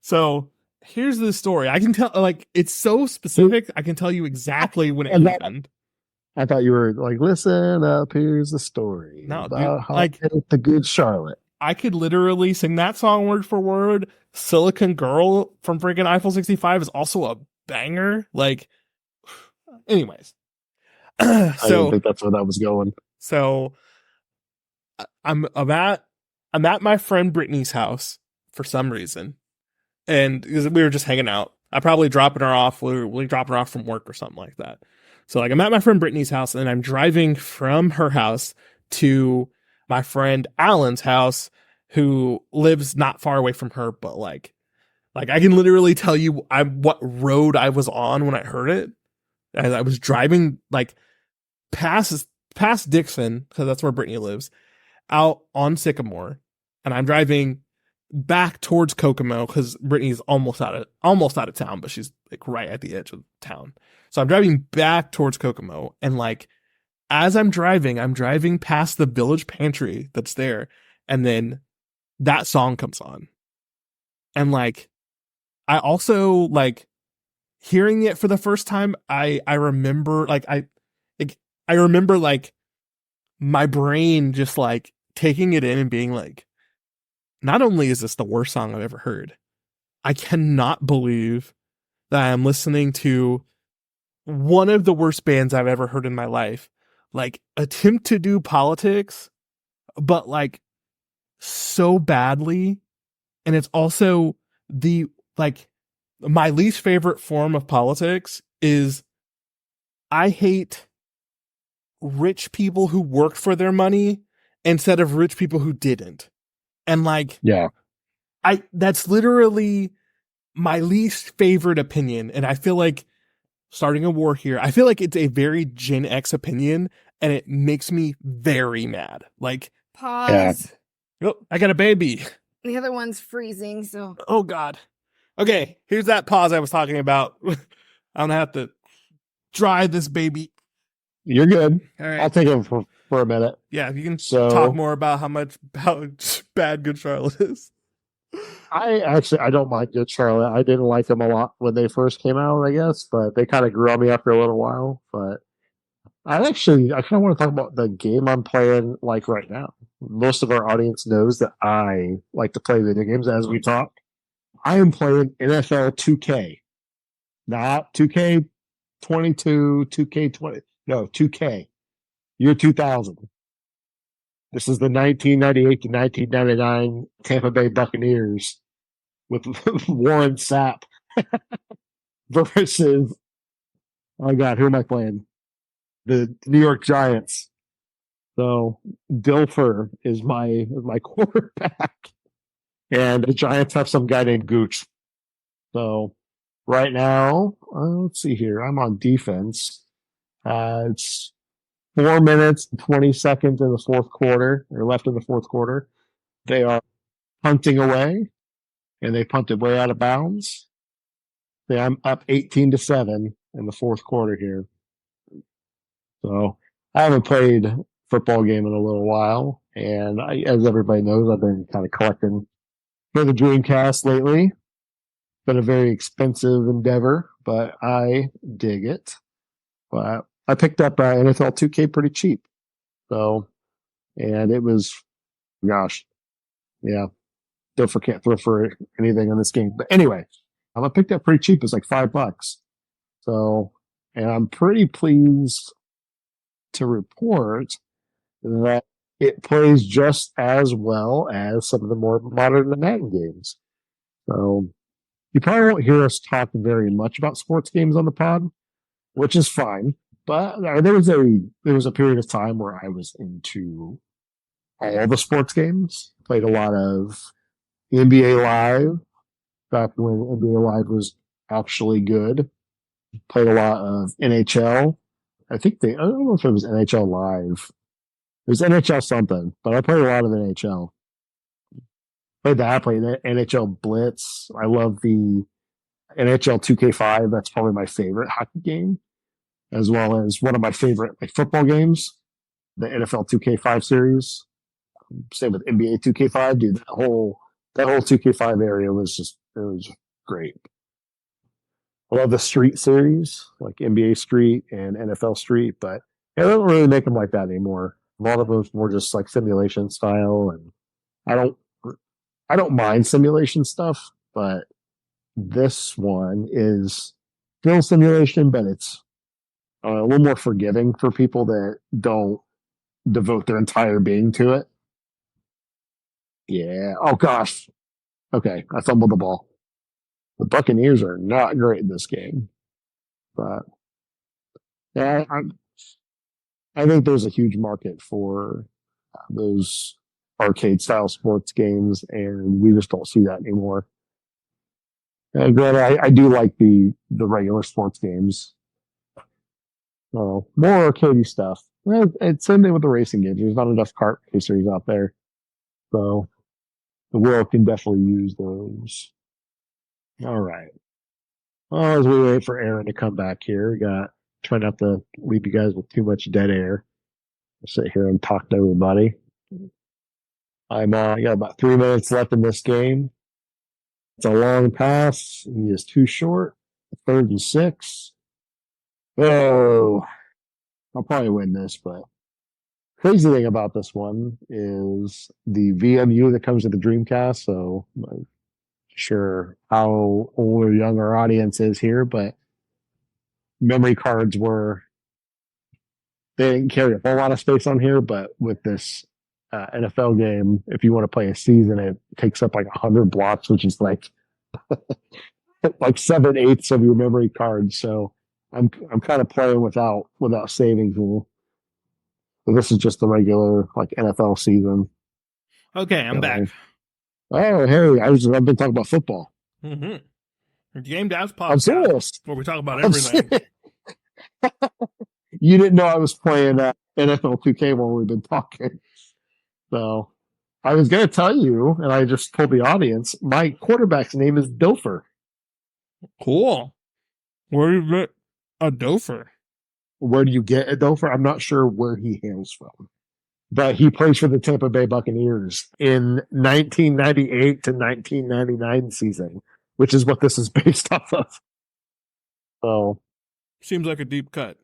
So here's the story. I can tell, like, it's so specific. I can tell you exactly when it happened. I thought you were like, listen up, here's the story. No, about dude, how like the Good Charlotte. I could literally sing that song word for word. Silicon Girl from freaking Eiffel 65 is also a banger. Like, anyways. I didn't think that's where that was going. So I'm at my friend Brittany's house for some reason. And because we were just hanging out. I probably dropping her off. We were dropping her off from work or something like that. So like I'm at my friend Brittany's house, and I'm driving from her house to my friend Alan's house, who lives not far away from her, but like I can literally tell you what road I was on when I heard it. As I was driving like past Dixon, because that's where Brittany lives, out on Sycamore, and I'm driving back towards Kokomo because Brittany's almost out of town, but she's like right at the edge of town. So I'm driving back towards Kokomo, and like as I'm driving past the village pantry that's there, and then that song comes on. And like I also like hearing it for the first time, I remember like I remember like my brain just like taking it in and being like, not only is this the worst song I've ever heard, I cannot believe that I am listening to one of the worst bands I've ever heard in my life, like attempt to do politics, but like so badly. And it's also the like my least favorite form of politics is I hate rich people who worked for their money instead of rich people who didn't. And like, yeah, that's literally my least favorite opinion. And I feel like starting a war here, I feel like it's a very Gen X opinion, and it makes me very mad. Like, pause. Yeah. Oh, I got a baby. The other one's freezing, so. Oh God. Okay, here's that pause I was talking about. I'm gonna have to dry this baby. You're good. All right. I'll take it for a minute. Yeah, if you can talk more about how bad Good Charlotte is. I don't mind Good Charlotte. I didn't like them a lot when they first came out, I guess, but they kind of grew on me after a little while. But I kind of want to talk about the game I'm playing like right now. Most of our audience knows that I like to play video games as we talk. I am playing NFL 2K, not 2K22, 2K20, no, 2K, year 2000. This is the 1998 to 1999 Tampa Bay Buccaneers with Warren Sapp versus, oh God, who am I playing? The New York Giants. So Dilfer is my quarterback, and the Giants have some guy named Gooch. So right now, let's see here. I'm on defense. It's 4 minutes and 20 seconds in the fourth quarter, or left in the fourth quarter. They are punting away, and they punted way out of bounds. I'm up 18-7 in the fourth quarter here. So I haven't played football game in a little while, and as everybody knows, I've been kind of collecting for the Dreamcast lately. Been a very expensive endeavor, but I dig it. But I picked up NFL 2K pretty cheap, so and it was, gosh, yeah, can't throw for anything on this game. But anyway, I picked up pretty cheap. It's like $5. So, and I'm pretty pleased to report that it plays just as well as some of the more modern Madden games. So you probably won't hear us talk very much about sports games on the pod, which is fine. But there was a period of time where I was into all the sports games. Played a lot of NBA Live back when NBA Live was actually good. Played a lot of NHL. I don't know if it was NHL Live. It was NHL something, but I played a lot of NHL. Played that. I played NHL Blitz. I love the NHL 2K5. That's probably my favorite hockey game, as well as one of my favorite football games, the NFL 2K5 series. Same with NBA 2K5. Dude, that whole 2K5 area it was great. I love the Street series, like NBA Street and NFL Street, but they don't really make them like that anymore. A lot of them more just like simulation style, and I don't mind simulation stuff, but this one is still simulation, but it's a little more forgiving for people that don't devote their entire being to it. Yeah. Oh gosh. Okay, I fumbled the ball. The Buccaneers are not great in this game, but yeah, I think there's a huge market for those arcade style sports games, and we just don't see that anymore. Granted, I do like the regular sports games. More arcadey stuff. It's same thing with the racing games. There's not enough kart racers out there, so the world can definitely use those. All right. Well, as we wait for Aaron to come back here, we got try not to leave you guys with too much dead air. I'll sit here and talk to everybody. I got about 3 minutes left in this game. It's a long pass. He is too short. 36. Oh, I'll probably win this, but crazy thing about this one is the VMU that comes with the Dreamcast. So I'm not sure how old or young our audience is here, but memory cards they didn't carry a whole lot of space on here, but with this NFL game, if you want to play a season, it takes up like 100 blocks, which is like 7/8 of your memory card. So I'm kind of playing without saving here. So this is just the regular NFL season. Okay, I'm back. Oh, hey, I've been talking about football. Mm-hmm. The Game Devs podcast. I'm serious. Where we talk about everything. You didn't know I was playing NFL 2K while we've been talking. So I was going to tell you, and I just told the audience, my quarterback's name is Dilfer. Cool. Where do you get a Dofer? Where do you get a Dilfer? I'm not sure where he hails from. but he plays for the Tampa Bay Buccaneers in 1998 to 1999 season, which is what this is based off of. So Seems like a deep cut.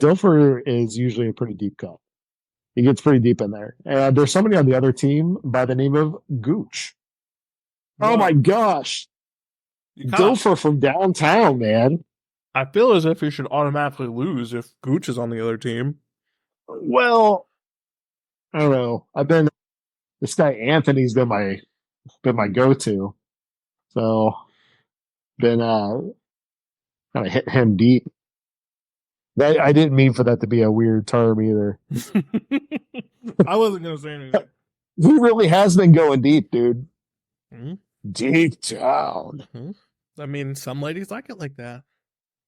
Dilfer is usually a pretty deep cut. He gets pretty deep in there. And there's somebody on the other team by the name of Gooch. Oh my gosh. Dilfer from downtown, man. I feel as if he should automatically lose if Gooch is on the other team. Well, I don't know. This guy Anthony's been my go-to. So been kind of hit him deep. I didn't mean for that to be a weird term either. I wasn't gonna say anything. He really has been going deep, dude. Mm-hmm. Deep down. Mm-hmm. I mean, some ladies like it like that.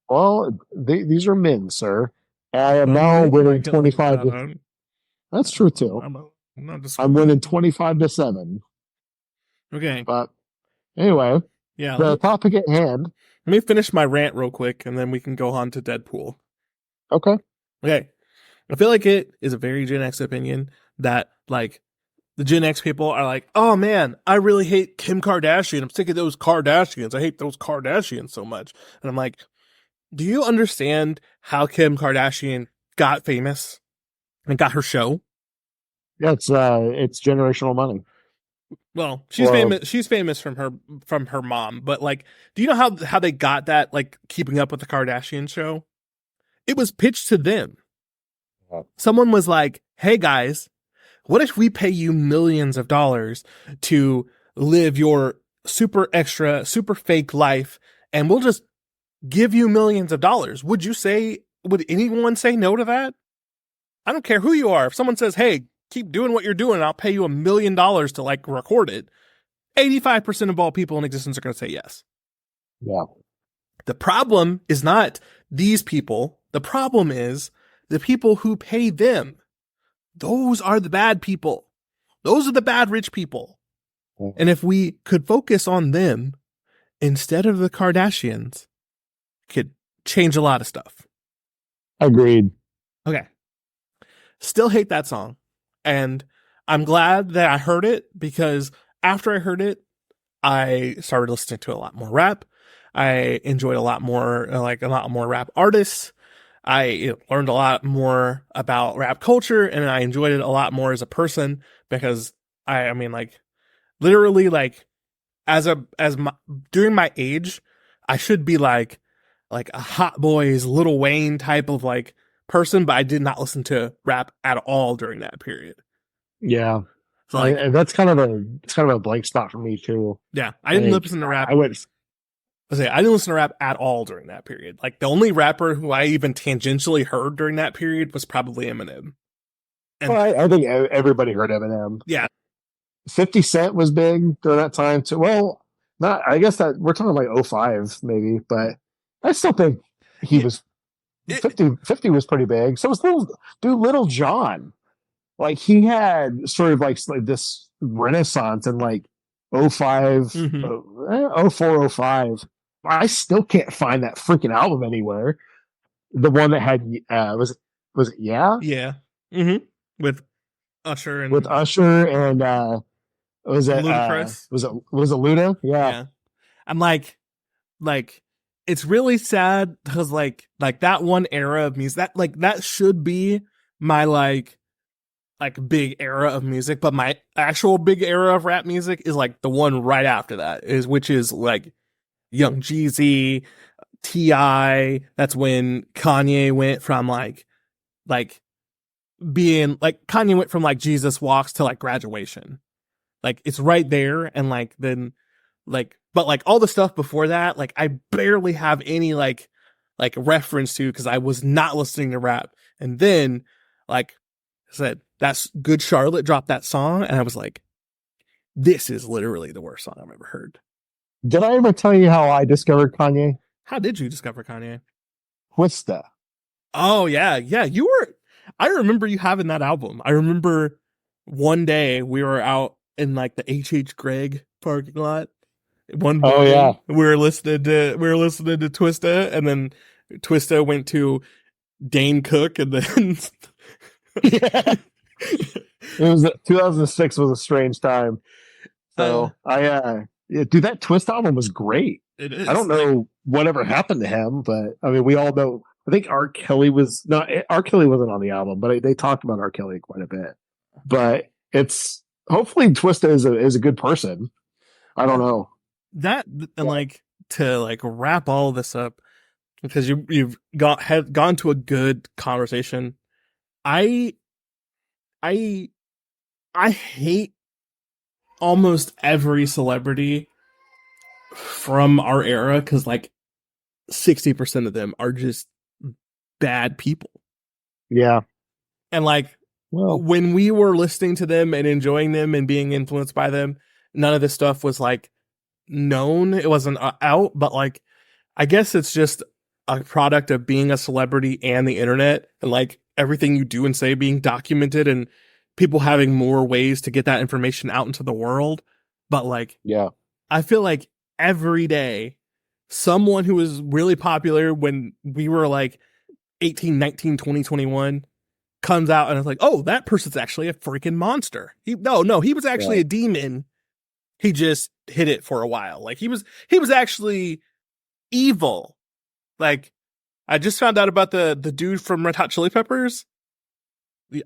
Well, these are men, sir. I am now winning 25. That's true too. I'm winning 25-7. Okay. But anyway, yeah. The topic at hand. Let me finish my rant real quick, and then we can go on to Deadpool. Okay. I feel like it is a very Gen X opinion that, like, the Gen X people are like, oh man, I really hate Kim Kardashian. I'm sick of those Kardashians. I hate those Kardashians so much. And I'm like, do you understand how Kim Kardashian got famous and got her show? Yeah, it's generational money. Well, she's famous from her mom, but like, do you know how they got that, like, Keeping Up with the Kardashians show? It was pitched to them. Someone was like, hey guys, what if we pay you millions of dollars to live your super extra, super fake life, and we'll just give you millions of dollars? Would anyone say no to that? I don't care who you are. If someone says, hey, keep doing what you're doing, I'll pay you $1 million to, like, record it, 85% of all people in existence are going to say yes. Yeah. The problem is not these people. The problem is the people who pay them. Those are the bad people. Those are the bad rich people. Mm-hmm. And if we could focus on them instead of the Kardashians, could change a lot of stuff. Agreed. Okay. Still hate that song. And I'm glad that I heard it, because after I heard it, I started listening to a lot more rap. I enjoyed a lot more rap artists. I learned a lot more about rap culture, and I enjoyed it a lot more as a person, because I mean, like, literally, like, during my age, I should be like a Hot Boys, Lil Wayne type of, like, person, but I did not listen to rap at all during that period. Yeah. So, like, that's kind of a blank spot for me too. Yeah. I didn't listen to rap. I didn't listen to rap at all during that period. Like, the only rapper who I even tangentially heard during that period was probably Eminem. And I think everybody heard Eminem. Yeah. 50 Cent was big during that time too. Well, I guess that we're talking like 05 maybe, but I still think he was 50 was pretty big. So was Little John. Like, he had sort of like this renaissance in like 05, mm-hmm. 04, 05. I still can't find that freaking album anywhere. The one that had was it Yeah? Yeah. Mm-hmm. With Usher and was it Ludacris? Was it Luda? Yeah. I'm like it's really sad, because like that one era of music, that should be my like big era of music, but my actual big era of rap music is like the one right after that, which is like Young Jeezy, T.I. That's when Kanye went from like being like, Kanye went from like Jesus Walks to like Graduation. Like, it's right there. And like, then like, but like all the stuff before that, like, I barely have any like reference to, because I was not listening to rap. And then, like I said, that's Good Charlotte dropped that song, and I was like, this is literally the worst song I've ever heard. Did I ever tell you how I discovered Kanye? How did you discover Kanye? Twista. Oh, yeah. Yeah, I remember you having that album. I remember one day we were out in like the H.H. Gregg parking lot. One morning, yeah. we were listening to Twista, and then Twista went to Dane Cook, and then yeah. It was 2006 was a strange time. So yeah, dude, that Twist album was great. It I is don't like know whatever happened to him, but I mean, we all know. I think R. Kelly was not. R. Kelly wasn't on the album, but they talked about R. Kelly quite a bit. But it's hopefully Twista is a good person. I don't know. that, and like to like wrap all this up because you've gone to a good conversation. I I I hate almost every celebrity from our era because like 60% of them are just bad people. Yeah. And like Well, when we were listening to them and enjoying them and being influenced by them, none of this stuff was like known. It wasn't out, but like I guess it's just a product of being a celebrity and the internet and like everything you do and say being documented and people having more ways to get that information out into the world. But like yeah. I feel like every day someone who was really popular when we were like 18, 19, 20, 21 comes out and it's like, oh, that person's actually a freaking monster. He was actually Yeah. a demon. He just hid it for a while. Like he was actually evil. Like I just found out about the dude from Red Hot Chili Peppers.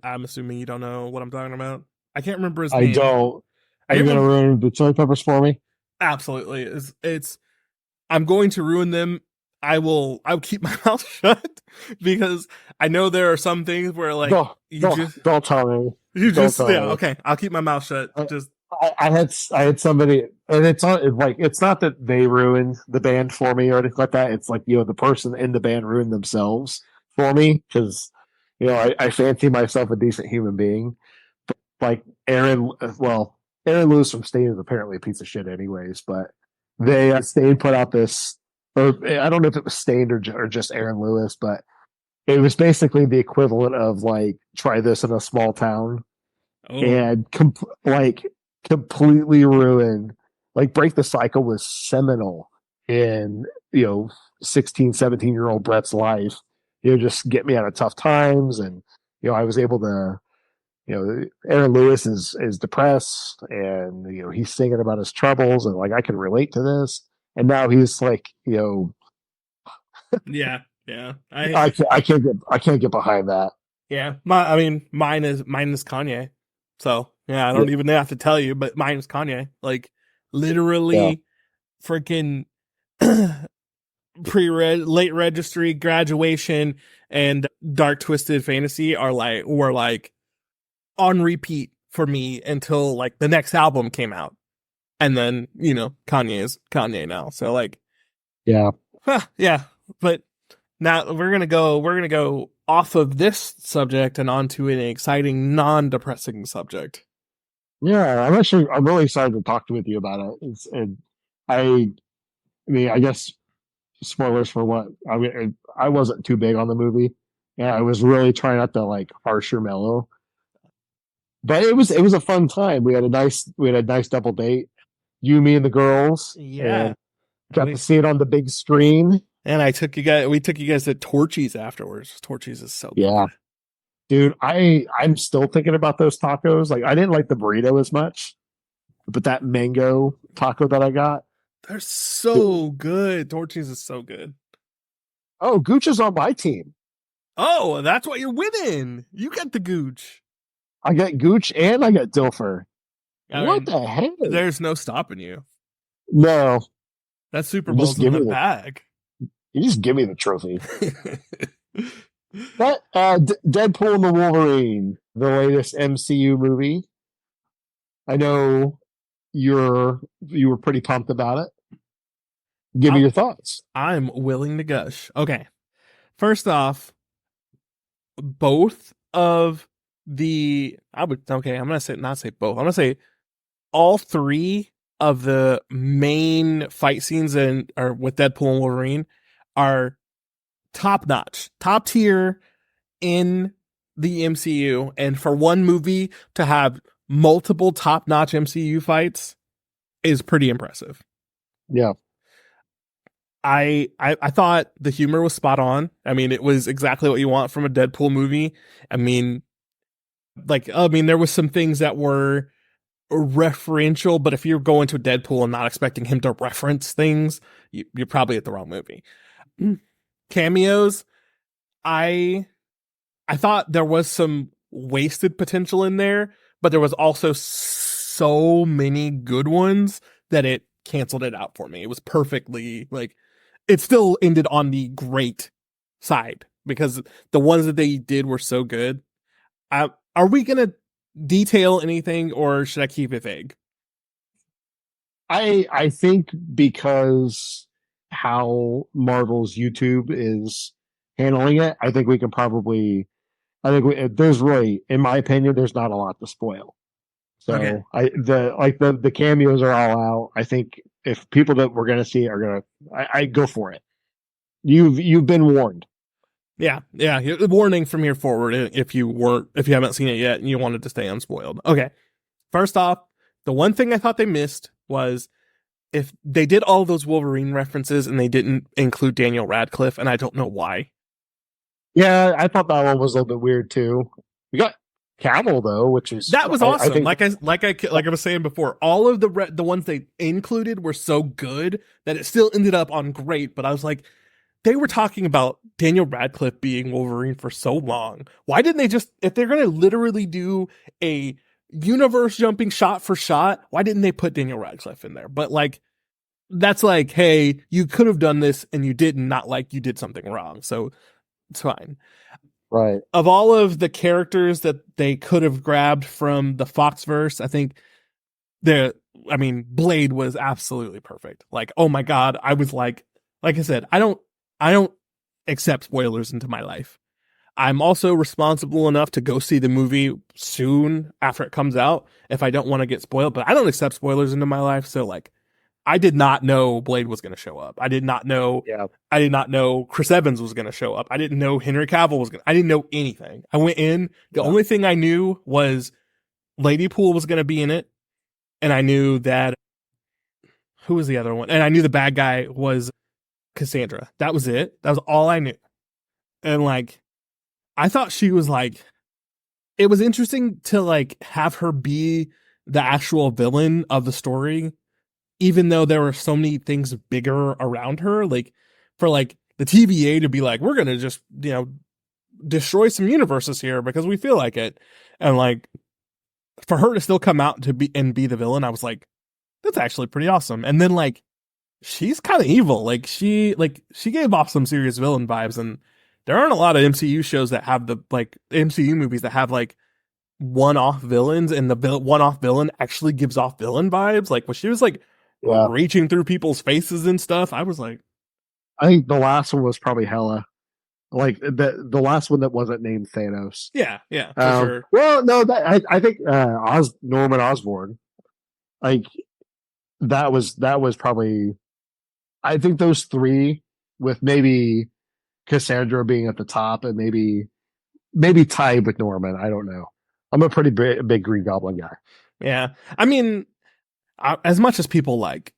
I'm assuming you don't know what I'm talking about. I can't remember his I name. don't. Are you going to ruin the Chili Peppers for me? Absolutely. It's I'm going to ruin them. I'll keep my mouth shut because I know there are some things where like Don't tell me. okay. I'll keep my mouth shut. Just I had somebody, and it's not that they ruined the band for me or anything like that. It's like the person in the band ruined themselves for me because I fancy myself a decent human being. But like Aaron Lewis from Stain is apparently a piece of shit, anyways. But Stain put out this, or I don't know if it was Stain or just Aaron Lewis, but it was basically the equivalent of like try this in a small town and completely ruined. Like Break the Cycle was seminal in 16, 17-year-old Brett's life. Just get me out of tough times, and I was able to. Aaron Lewis is depressed, and he's singing about his troubles, and like I can relate to this. And now he's like, yeah. I can't get behind that. Yeah. Mine is Kanye. So yeah, I don't even have to tell you, but mine is Kanye. Like literally freaking late registry, graduation, and Dark Twisted Fantasy were like on repeat for me until like the next album came out. And then, Kanye is Kanye now. So like Yeah. yeah. But now we're gonna go off of this subject and onto an exciting, non-depressing subject. Yeah, I'm really excited to talk with you about it. I mean, I guess spoilers for what I wasn't too big on the movie. Yeah, I was really trying not to like harsh or mellow, but it was a fun time. We had a nice double date, you, me, and the girls, Yeah. and got to see it on the big screen. And we took you guys to Torchy's afterwards. Torchy's is so Yeah, dude, I'm still thinking about those tacos. Like I didn't like the burrito as much, but that mango taco that I got. They're so good. Torchy's is so good. Oh, Gooch is on my team. Oh, that's what you're winning. You got the gooch. I got Gooch and I got Dilfer. What the hell? There's no stopping you. No. That Super Bowl's in the bag. You just give me the trophy. But Deadpool and the Wolverine, the latest MCU movie. I know you were pretty pumped about it. Give me your thoughts. I'm willing to gush. Okay. First off, both of I'm gonna not say both. I'm gonna say all three of the main fight scenes or with Deadpool and Wolverine are top notch, top tier in the MCU. And for one movie to have multiple top notch MCU fights is pretty impressive. Yeah. I thought the humor was spot on. I mean, it was exactly what you want from a Deadpool movie. I mean, Like, I mean, there was some things that were referential, but if you're going to Deadpool and not expecting him to reference things, you're probably at the wrong movie. Cameos, I thought there was some wasted potential in there, but there was also so many good ones that it canceled it out for me. It was perfectly like it still ended on the great side because the ones that they did were so good. Are we gonna detail anything, or should I keep it vague? I think because how Marvel's YouTube is handling it, I think we can probably. I think there's really, in my opinion, there's not a lot to spoil. So Okay. the cameos are all out. I think if people that we're gonna see are gonna, I go for it. You've been warned. Yeah. Warning from here forward if you haven't seen it yet and you wanted to stay unspoiled. Okay. First off, the one thing I thought they missed was if they did all those Wolverine references and they didn't include Daniel Radcliffe, and I don't know why. Yeah, I thought that one was a little bit weird too. We got Cavill though, which is That was awesome. I think, like I was saying before, all of the ones they included were so good that it still ended up on great. But I was like, they were talking about Daniel Radcliffe being Wolverine for so long. Why didn't they just, if they're going to literally do a universe jumping shot for shot, why didn't they put Daniel Radcliffe in there? But like, that's like, hey, you could have done this and you didn't, not like you did something wrong. So it's fine. right. Of all of the characters that they could have grabbed from the Foxverse, I think Blade was absolutely perfect. Like, oh my God, I was like I said, I don't accept spoilers into my life. I'm also responsible enough to go see the movie soon after it comes out if I don't want to get spoiled, but I don't accept spoilers into my life. So like, I did not know Blade was going to show up. I did not know Chris Evans was going to show up. I didn't know Henry Cavill was going to, I didn't know anything. I went in, the only thing I knew was Lady Pool was going to be in it. And I knew that, who was the other one? And I knew the bad guy was Cassandra. That was it. That was all I knew. And like, I thought she was like, it was interesting to like have her be the actual villain of the story, even though there were so many things bigger around her. Like for like the TVA to be like, we're going to just, destroy some universes here because we feel like it. And like for her to still come out to be the villain, I was like, that's actually pretty awesome. And then like, she's kind of evil. Like she gave off some serious villain vibes, and there aren't a lot of MCU shows that have the like MCU movies that have like one-off villains, and the one-off villain actually gives off villain vibes. Like when she was like reaching through people's faces and stuff, I was like, I think the last one was probably Hela. Like the last one that wasn't named Thanos. Yeah, for sure. Well, no, I think Norman Osborn, like that was probably. I think those three, with maybe Cassandra being at the top, and maybe tied with Norman. I don't know. I'm a pretty big Green Goblin guy. Yeah, I mean, as much as people like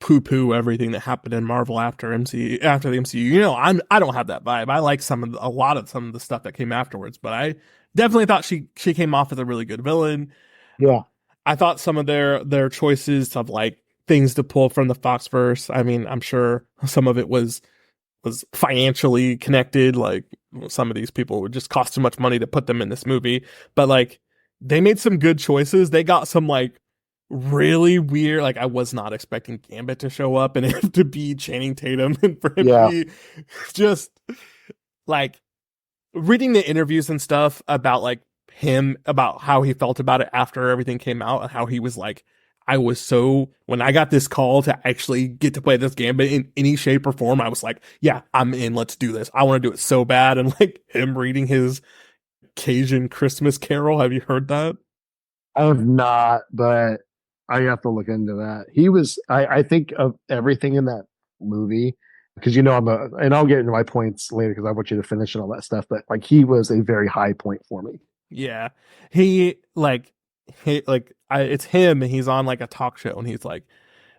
poo-poo everything that happened in Marvel after the MCU, I don't have that vibe. I like some of the stuff that came afterwards, but I definitely thought she came off as a really good villain. Yeah, I thought some of their choices of like things to pull from the Foxverse. I mean, I'm sure some of it was financially connected. Like some of these people would just cost too much money to put them in this movie, but like they made some good choices. They got some like really weird, like I was not expecting Gambit to show up and it to be Channing Tatum, and for him to be just like reading the interviews and stuff about like him, about how he felt about it after everything came out, and how he was like, when I got this call to actually get to play this Gambit in any shape or form, I was like, yeah, I'm in, let's do this. I want to do it so bad. And like him reading his Cajun Christmas Carol. Have you heard that? I have not, but I have to look into that. He was, I think of everything in that movie, because and I'll get into my points later because I want you to finish and all that stuff, but like he was a very high point for me. Yeah. It's him, and he's on like a talk show, and he's like,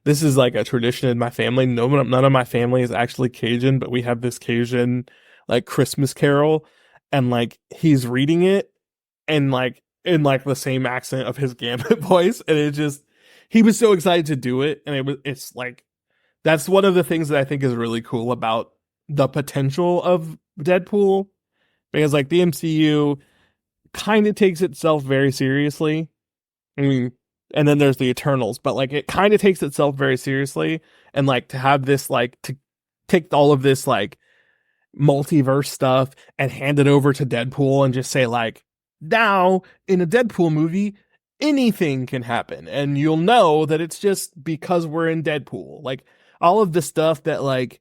this is like a tradition in my family. None of my family is actually Cajun, but we have this Cajun like Christmas Carol, and like he's reading it, and like in like the same accent of his Gambit voice, and it just he was so excited to do it, and it's like that's one of the things that I think is really cool about the potential of Deadpool, because like the MCU kind of takes itself very seriously. I mean, and then there's the Eternals, but like it kind of takes itself very seriously, and like to have this like to take all of this like multiverse stuff and hand it over to Deadpool and just say like, now in a Deadpool movie anything can happen and you'll know that it's just because we're in Deadpool. Like all of the stuff that like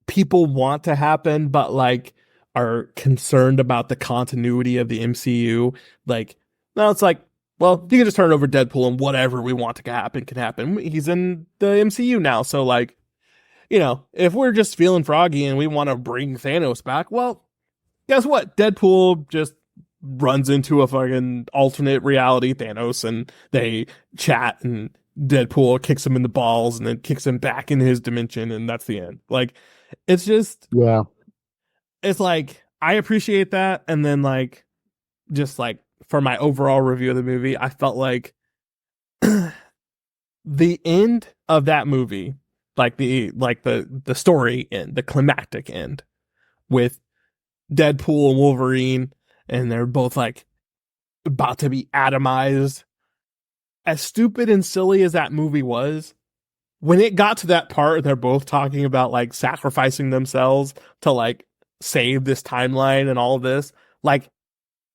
people want to happen but like are concerned about the continuity of the MCU, like now it's like, well, you can just turn it over to Deadpool and whatever we want to happen can happen. He's in the MCU now, so like, you know, if we're just feeling froggy and we want to bring Thanos back, well, guess what? Deadpool just runs into a fucking alternate reality Thanos and they chat and Deadpool kicks him in the balls and then kicks him back in his dimension and that's the end. Like, it's just, Yeah. it's like, I appreciate that. And then like, just like for my overall review of the movie, I felt like the end of that movie, like the story end, the climactic end with Deadpool and Wolverine, and they're both like about to be atomized. As stupid and silly as that movie was, when it got to that part, they're both talking about like sacrificing themselves to like save this timeline and all of this. Like,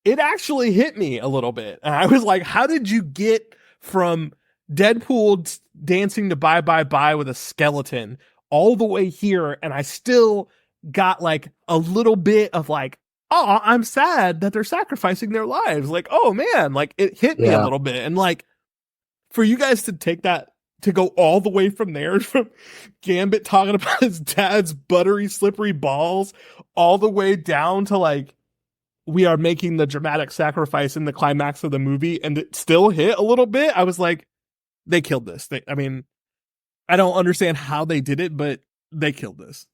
it actually hit me a little bit. And I was like, how did you get from Deadpool dancing to Bye Bye Bye with a skeleton all the way here? And I still got like a little bit of like, oh, I'm sad that they're sacrificing their lives. Like, oh man, like it hit me a little bit. And like, for you guys to take that, to go all the way from there, from Gambit talking about his dad's buttery, slippery balls, all the way down to like, we are making the dramatic sacrifice in the climax of the movie, and it still hit a little bit. I was like, they killed this. I mean, I don't understand how they did it, but they killed this.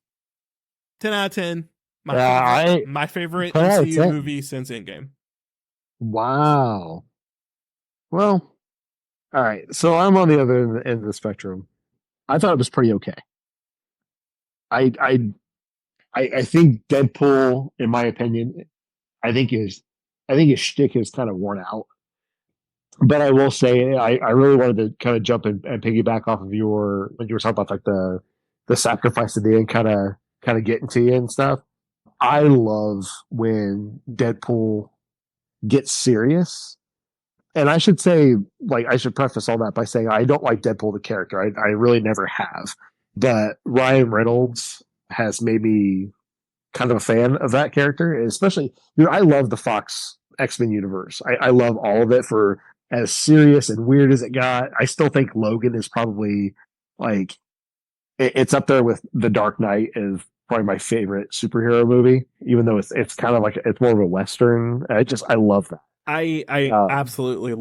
10 out of 10. My favorite MCU movie since Endgame. Wow. Well, all right. So I'm on the other end of the spectrum. I thought it was pretty okay. I think Deadpool, in my opinion, I think his shtick is kind of worn out. But I will say, I really wanted to kind of jump and piggyback off of when you were talking about like the sacrifice at the end, kind of getting to you and stuff. I love when Deadpool gets serious. And I should say, like, I should preface all that by saying I don't like Deadpool the character. I really never have. But Ryan Reynolds has made me kind of a fan of that character, especially, I love the Fox X-Men universe. I love all of it, for as serious and weird as it got. I still think Logan is probably like, it's up there with The Dark Knight as probably my favorite superhero movie, even though it's kind of like, it's more of a Western. I love that. I absolutely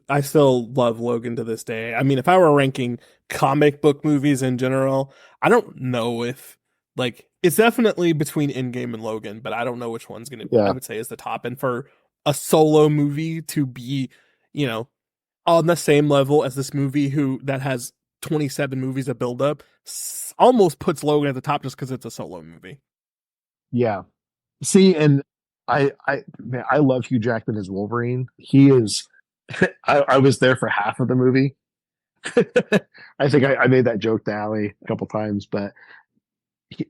I still love Logan to this day. I mean, if I were ranking comic book movies in general, I don't know if, like, it's definitely between Endgame and Logan, but I don't know which one's going to be, I would say, is the top. And for a solo movie to be, you know, on the same level as this movie that has 27 movies that build up, almost puts Logan at the top just because it's a solo movie. Yeah. See, and I love Hugh Jackman as Wolverine. He is, I was there for half of the movie. I think I made that joke to Allie a couple times, but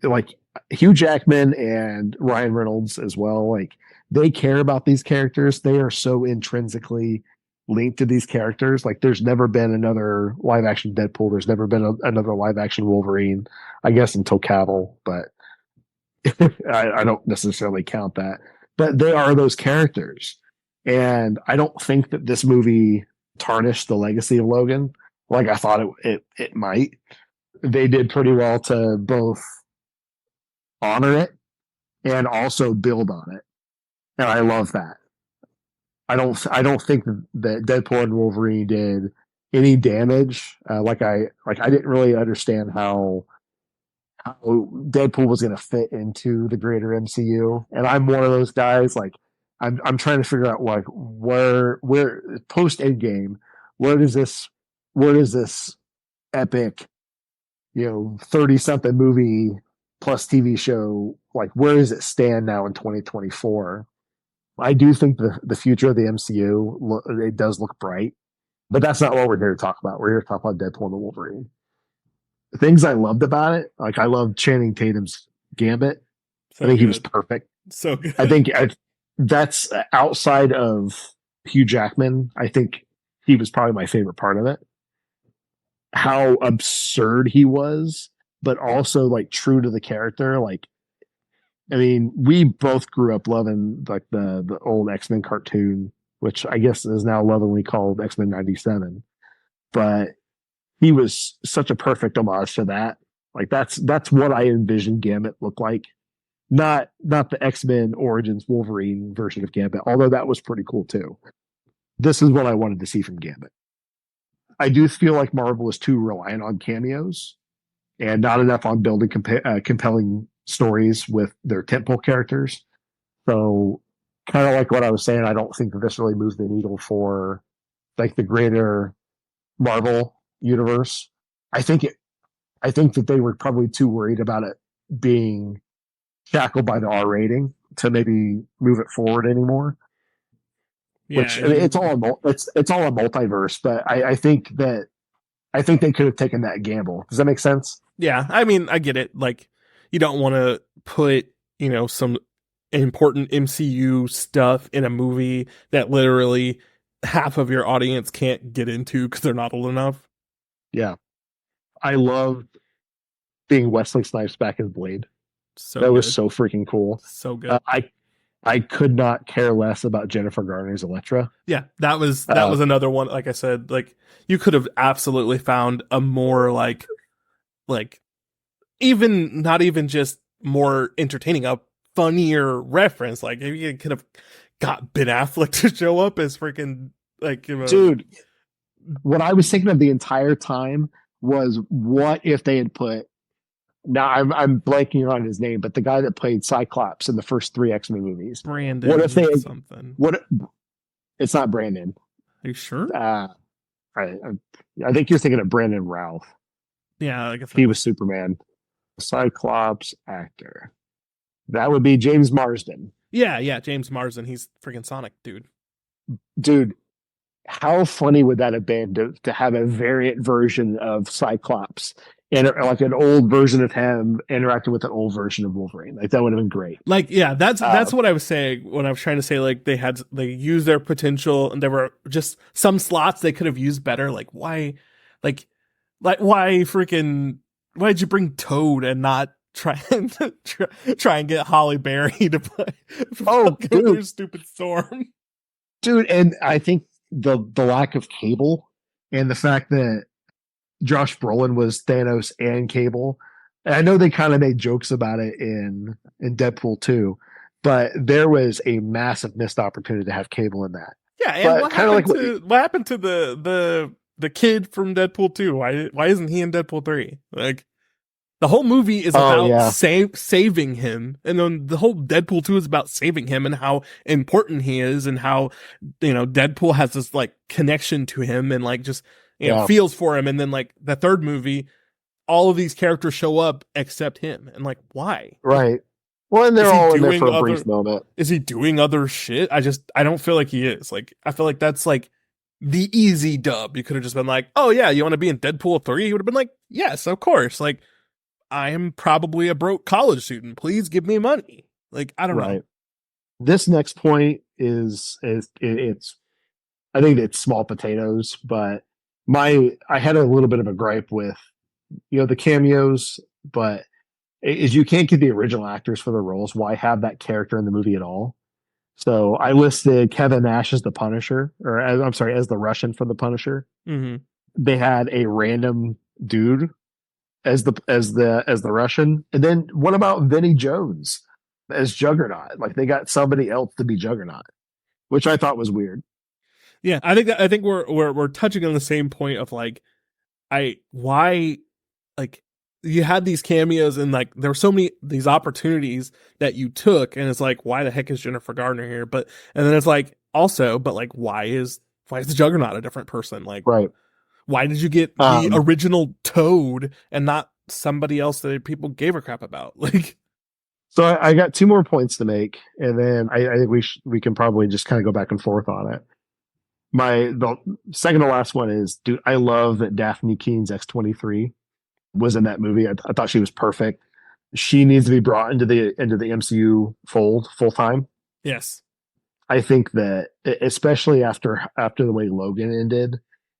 like Hugh Jackman and Ryan Reynolds as well, like they care about these characters. They are so intrinsically linked to these characters. Like there's never been another live action Deadpool. There's never been another live action Wolverine, I guess, until Cavill, but I don't necessarily count that. But they are those characters. And I don't think that this movie tarnished the legacy of Logan like I thought it might. They did pretty well to both honor it and also build on it. And I love that. I don't think that Deadpool and Wolverine did any damage. Like I didn't really understand how Deadpool was going to fit into the greater MCU. And I'm one of those guys, like, I'm trying to figure out like where post Endgame, where does this epic, 30 something movie plus TV show, like where does it stand now in 2024? I do think the future of the MCU, it does look bright, but that's not what we're here to talk about. We're here to talk about Deadpool and the Wolverine. The things I loved about it, like I loved Channing Tatum's Gambit. So I think good. he was perfect. So good. I think that's outside of Hugh Jackman. I think he was probably my favorite part of it. How absurd he was, but also like true to the character. Like, I mean, we both grew up loving like the old X-Men cartoon, which I guess is now lovingly called X-Men 97. But he was such a perfect homage to that. Like that's what I envisioned Gambit look like. Not the X-Men Origins Wolverine version of Gambit, although that was pretty cool too. This is what I wanted to see from Gambit. I do feel like Marvel is too reliant on cameos and not enough on building compelling stories with their tentpole characters. So, kind of like what I was saying, I don't think that this really moves the needle for like the greater Marvel universe. I think that they were probably too worried about it being shackled by the R rating to maybe move it forward anymore. Yeah, Which it's all a multiverse, but I think they could have taken that gamble. Does that make sense? yeah. I mean, I get it. Like, you don't want to put some important MCU stuff in a movie that literally half of your audience can't get into because they're not old enough. Yeah, I loved being Wesley Snipes back as Blade. So that good. was so freaking cool. So good. I could not care less about Jennifer Garner's Elektra. Yeah, that was another one. Like I said, like you could have absolutely found a more like even not even just more entertaining, a funnier reference. Like maybe you could have got Ben Affleck to show up as freaking like dude. What I was thinking of the entire time was, what if they had put? Now I'm blanking on his name, but the guy that played Cyclops in the first 3 X-Men movies. Brandon. What if they had something? It's not Brandon. Are you sure? I think you're thinking of Brandon Routh. Yeah, I guess he was Superman. Cyclops actor. That would be James Marsden. Yeah, James Marsden. He's freaking Sonic, dude. Dude, how funny would that have been to have a variant version of Cyclops and like an old version of him interacting with an old version of Wolverine? Like that would have been great. Like, yeah, that's what I was saying when I was trying to say like they used their potential and there were just some slots they could have used better. Like why freaking why did you bring Toad and not try and get Halle Berry to play? Dude, stupid Storm, dude. And I think the lack of Cable and the fact that Josh Brolin was Thanos and Cable. And I know they kind of made jokes about it in Deadpool 2, but there was a massive missed opportunity to have Cable in that. Yeah, and what happened to the kid from Deadpool 2? Why isn't he in Deadpool 3? Like the whole movie is about saving him, and then the whole Deadpool 2 is about saving him and how important he is, and how Deadpool has this like connection to him and like just feels for him. And then like the third movie, all of these characters show up except him, and like why? Right. Well, and they're all in there for a brief moment. Is he doing other shit? I don't feel like he is. Like I feel like that's like the easy dub. You could have just been like, oh yeah, you want to be in Deadpool 3? He would have been like, yes, of course. Like I am probably a broke college student. Please give me money. Like I don't know. This next point is it's I think it's small potatoes, but I had a little bit of a gripe with the cameos, but is you can't get the original actors for the roles. Why have that character in the movie at all? So I listed Kevin Nash as the Punisher, or as the Russian for the Punisher. Mm-hmm. They had a random dude as the Russian, and then what about Vinnie Jones as Juggernaut? Like they got somebody else to be Juggernaut, which I thought was weird. Yeah, I think we're touching on the same point of like, why like you had these cameos and like there were so many these opportunities that you took, and it's like, why the heck is Jennifer Garner here? But and then it's like also, but like why is the Juggernaut a different person? Like Right. why did you get the original Toad and not somebody else that people gave a crap about? Like, so I got 2 more points to make, and then I think we can probably just kind of go back and forth on it. The second to last one is, dude, I love that Daphne Keene's X-23 was in that movie. I thought she was perfect. She needs to be brought into the MCU fold full time. yes. I think that especially after the way Logan ended,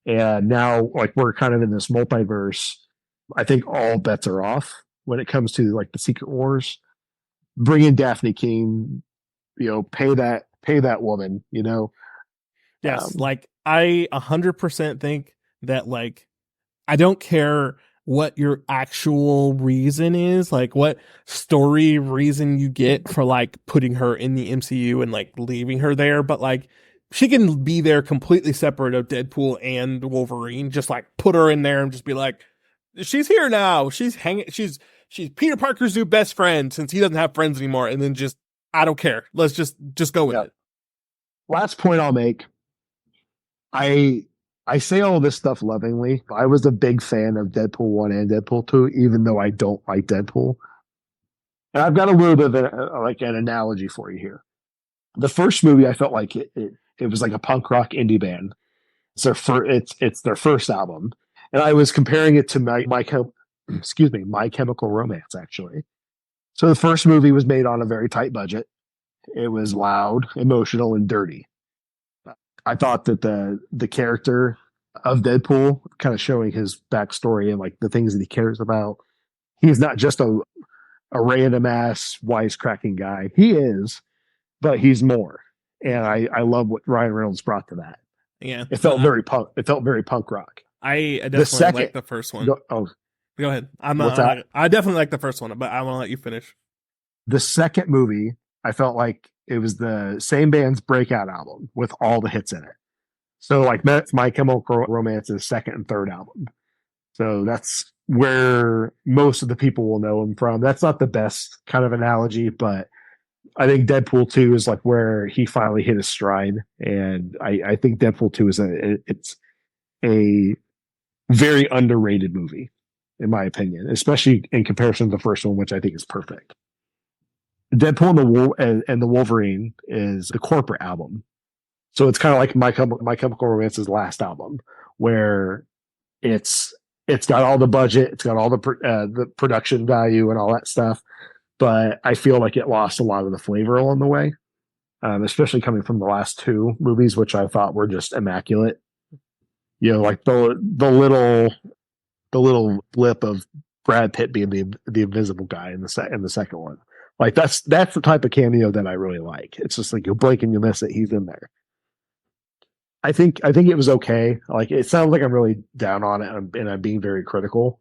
and now like we're kind of in this multiverse, I think all bets are off when it comes to like the Secret Wars. Bring in Daphne Keene, pay that woman, Yes, like I 100% think that like I don't care what your actual reason is, like what story reason you get for like putting her in the MCU and like leaving her there, but like she can be there completely separate of Deadpool and Wolverine. Just like put her in there and just be like, she's here now. She's Peter Parker's new best friend since he doesn't have friends anymore, and then just I don't care. Let's just go with it. Last point I'll make. I say all this stuff lovingly. I was a big fan of Deadpool 1 and Deadpool 2, even though I don't like Deadpool. And I've got a little bit of like an analogy for you here. The first movie, I felt like it was like a punk rock indie band. It's their first album. And I was comparing it to My Chemical Romance, actually. So the first movie was made on a very tight budget. It was loud, emotional, and dirty. I thought that the character of Deadpool, kind of showing his backstory and like the things that he cares about, he's not just a random ass wisecracking guy. He is, but he's more. And I love what Ryan Reynolds brought to that. Yeah, it felt very punk. It felt very punk rock. I definitely like the first one. Go ahead. I definitely like the first one, but I want to let you finish. The second movie, I felt like it was the same band's breakout album with all the hits in it. So like My Chemical Romance's second and third album. So that's where most of the people will know him from. That's not the best kind of analogy, but I think Deadpool 2 is like where he finally hit his stride. And I think Deadpool 2 is it's a very underrated movie, in my opinion, especially in comparison to the first one, which I think is perfect. Deadpool and the Wolverine is the corporate album. So it's kind of like My Chemical Romance's last album, where it's got all the budget, it's got all the production value and all that stuff, but I feel like it lost a lot of the flavor along the way, especially coming from the last 2 movies, which I thought were just immaculate. Like the little blip of Brad Pitt being the invisible guy in the second one. Like that's the type of cameo that I really like. It's just like you blink and you miss it. He's in there. I think it was okay. Like it sounds like I'm really down on it and I'm being very critical.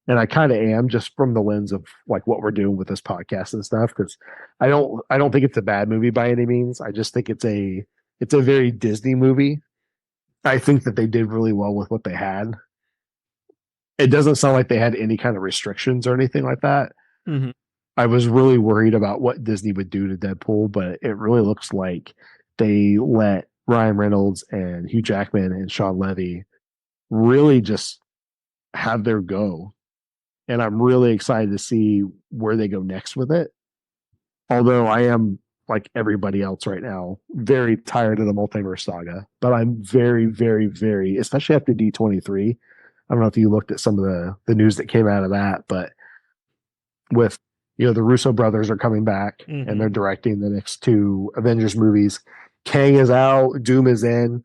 And I kind of am, just from the lens of like what we're doing with this podcast and stuff. Because I don't think it's a bad movie by any means. I just think it's a very Disney movie. I think that they did really well with what they had. It doesn't sound like they had any kind of restrictions or anything like that. Mm-hmm. I was really worried about what Disney would do to Deadpool, but it really looks like they let Ryan Reynolds and Hugh Jackman and Sean Levy really just have their go. And I'm really excited to see where they go next with it. Although I am, like everybody else right now, very tired of the multiverse saga. But I'm very, very, very, especially after D23. I don't know if you looked at some of the news that came out of that, but with the Russo brothers are coming back and they're directing the next 2 Avengers movies. Kang is out, Doom is in.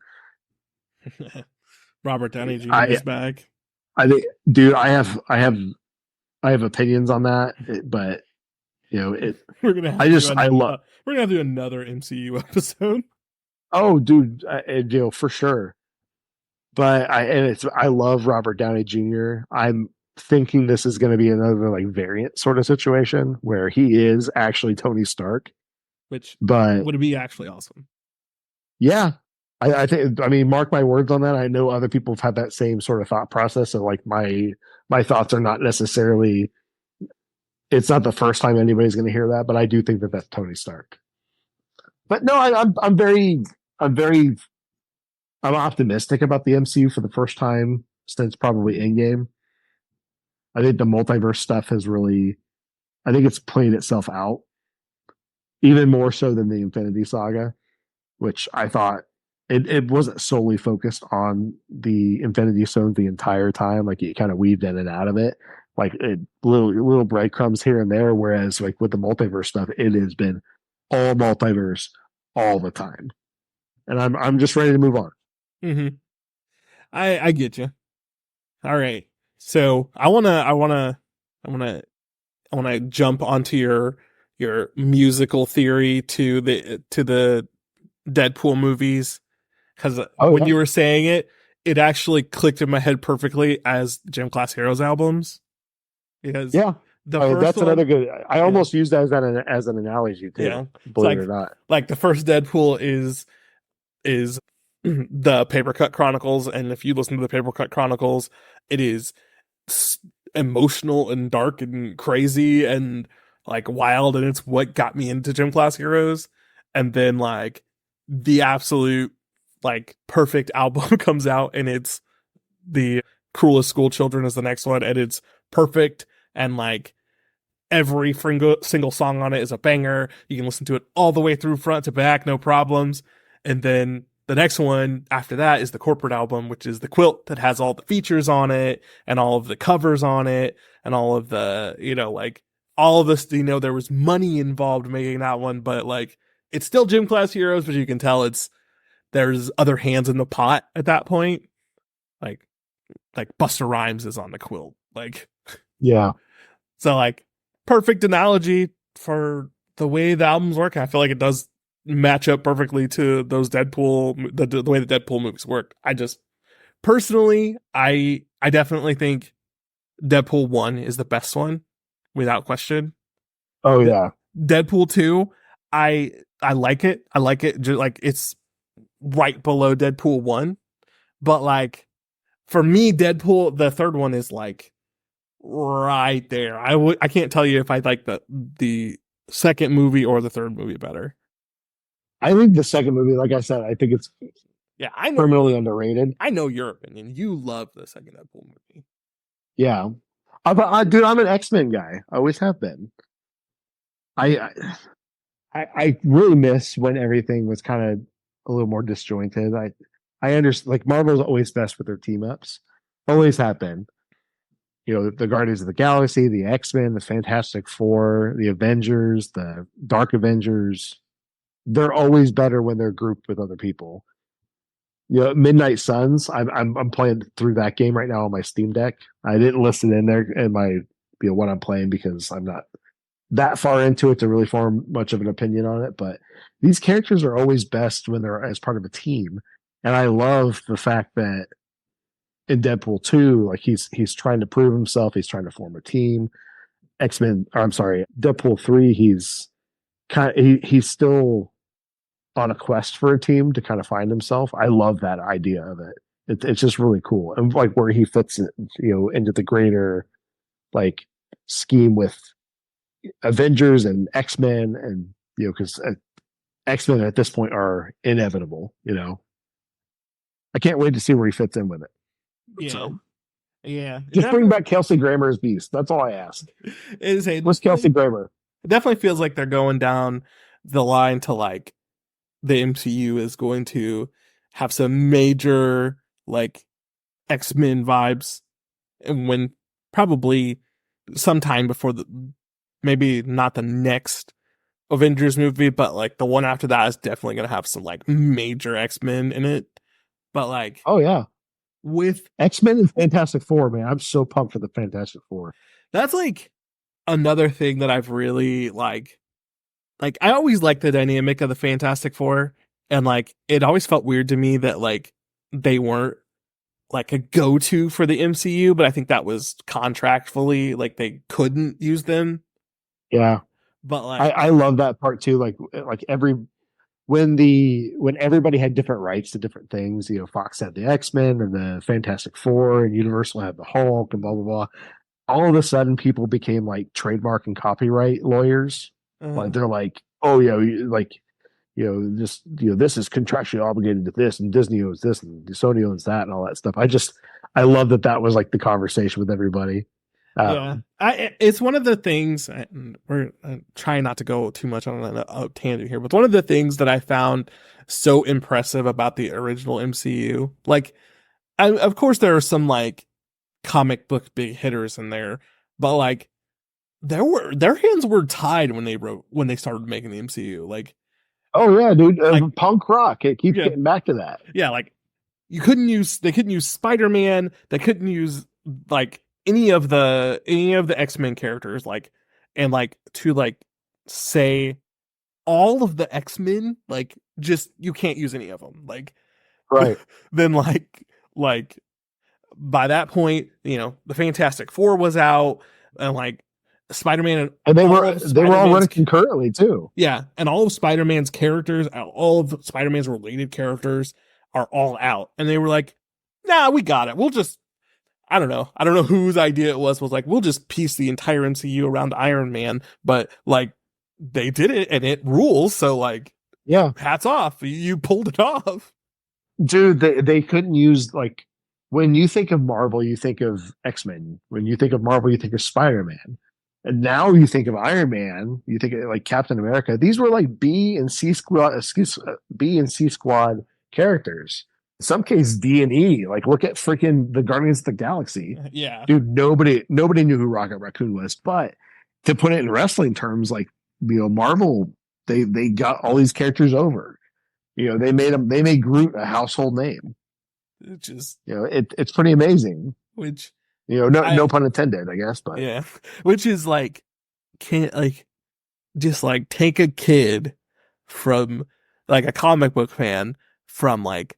Robert Downey Jr. is back. I think, dude, I have opinions on that, but we're gonna have to do another MCU episode. Oh, dude, for sure. But I love Robert Downey Jr. I'm thinking this is going to be another like variant sort of situation where he is actually Tony Stark, but would be actually awesome. Yeah, I think, I mean, mark my words on that. I know other people have had that same sort of thought process. So like my thoughts are not necessarily, it's not the first time anybody's going to hear that, but I do think that that's Tony Stark. But no, I'm very, I'm optimistic about the MCU for the first time since probably Endgame. I think the multiverse stuff has really, I think it's played itself out even more so than the Infinity Saga, which I thought it wasn't solely focused on the Infinity Stones the entire time. Like it kind of weaved in and out of it, like little breadcrumbs here and there. Whereas like with the multiverse stuff, it has been all multiverse all the time, and I'm just ready to move on. Mm-hmm. I get you. All right. So I wanna jump onto your musical theory to the Deadpool movies, because when you were saying it, it actually clicked in my head perfectly as Gym Class Heroes albums. Because Yeah, the first that's one, another good. I almost used that as an analogy too. Yeah. Believe it or not. like the first Deadpool is the Papercut Chronicles, and if you listen to the Papercut Chronicles, it is emotional and dark and crazy and like wild, and it's what got me into Gym Class Heroes. And then like the absolute like perfect album comes out, and it's the Cruelest School Children is the next one, and it's perfect, and like every single song on it is a banger. You can listen to it all the way through front to back, no problems. And then the next one after that is the corporate album, which is the quilt that has all the features on it and all of the covers on it and all of the, like all of this, there was money involved making that one, but like it's still Gym Class Heroes, but you can tell there's other hands in the pot at that point. Like Busta Rhymes is on the quilt. Like, yeah. So like perfect analogy for the way the albums work. I feel like it does match up perfectly to those Deadpool, the way the Deadpool movies work. I just personally, I definitely think Deadpool 1 is the best one without question. Oh yeah. Deadpool 2, I like it. I like it. Just like it's right below Deadpool 1, but like for me, Deadpool, the third one is like right there. I can't tell you if I like the second movie or the third movie better. I think the second movie, like I said, I think it's I know criminally underrated. I know your opinion. You love the second Deadpool movie. Yeah, dude, I'm an X-Men guy. I always have been. I really miss when everything was kind of a little more disjointed. I understand, like Marvel's always best with their team ups, always have been. The Guardians of the Galaxy, the X-Men, the Fantastic Four, the Avengers, the Dark Avengers. They're always better when they're grouped with other people. Midnight Suns. I'm playing through that game right now on my Steam Deck. I didn't list it in there in my what I'm playing because I'm not that far into it to really form much of an opinion on it. But these characters are always best when they're as part of a team, and I love the fact that in Deadpool 2, like he's trying to prove himself. He's trying to form a team. Deadpool 3, he's still on a quest for a team to kind of find himself. I love that idea of it. It's just really cool. And like where he fits it, into the greater like scheme with Avengers and X-Men, and because X-Men at this point are inevitable. I can't wait to see where he fits in with it. Yeah. So, yeah. Just bring back Kelsey Grammer as Beast. That's all I ask. What's Kelsey Grammer? It definitely feels like they're going down the line to like the MCU is going to have some major like X-Men vibes, and when probably sometime before maybe not the next Avengers movie, but like the one after that is definitely going to have some like major X-Men in it. But like, oh yeah, with X-Men and Fantastic Four, man, I'm so pumped for the Fantastic Four. That's like another thing that I've really like I always liked the dynamic of the Fantastic Four, and like it always felt weird to me that like they weren't like a go-to for the MCU, but I think that was contractually like they couldn't use them. Yeah. But like I love that part too. Like when everybody had different rights to different things, Fox had the X-Men and the Fantastic Four, and Universal had the Hulk and blah blah blah. All of a sudden, people became like trademark and copyright lawyers. Like they're like, oh yeah, this is contractually obligated to this, and Disney owns this, and Sony owns that, and all that stuff. I love that was like the conversation with everybody. Yeah, it's one of the things. We're trying not to go too much on a tangent here, but it's one of the things that I found so impressive about the original MCU. Like, of course, there are some like comic book big hitters in there, but like, their hands were tied when they started making the MCU. Like, oh yeah, dude, like, punk rock. It keeps getting back to that. Yeah, like they couldn't use Spider-Man. They couldn't use like any of the X-Men characters, like, and like to like say all of the X-Men, like, just you can't use any of them, like, right. Then like by that point, the Fantastic Four was out, and like Spider-Man, and they were all running concurrently too. Yeah, and all of Spider-Man's characters, all of Spider-Man's related characters are all out, and they were like, "Nah, we got it. We'll just." I don't know whose idea it was like, we'll just piece the entire MCU around Iron Man, but like they did it and it rules. So like, yeah, hats off. You pulled it off. Dude, they couldn't use, like, when you think of Marvel, you think of X-Men. When you think of Marvel, you think of Spider-Man. And now you think of Iron Man, you think of like Captain America. These were like B and C squad characters. In some case, D and E. Like, look at freaking the Guardians of the Galaxy. Yeah, dude, nobody knew who Rocket Raccoon was. But to put it in wrestling terms, like, Marvel, they got all these characters over. They made Groot a household name. Which is it's pretty amazing. Which no pun intended, I guess. But yeah, which is like, can't like just like take a kid from like a comic book fan from like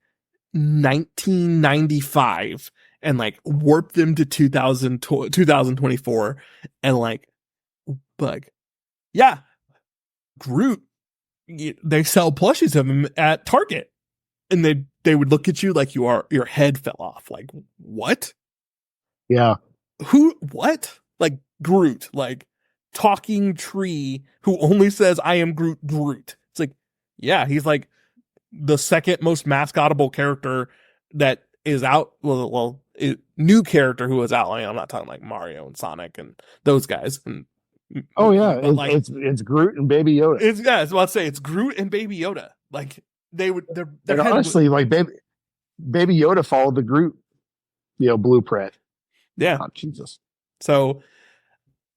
1995 and like warp them to 2024 and like yeah, Groot, they sell plushies of him at Target, and they would look at you like your head fell off. Like, what? Yeah. What? Like, Groot, like talking tree who only says I am Groot. It's like, yeah, he's like the second most mascotable character that is out. New character who is out. I mean, I'm not talking like Mario and Sonic and those guys. And oh yeah, it's Groot and Baby Yoda. I was about to say it's Groot and Baby Yoda. Like, they're honestly, like Baby Yoda followed the Groot, blueprint. Yeah. Oh, Jesus. So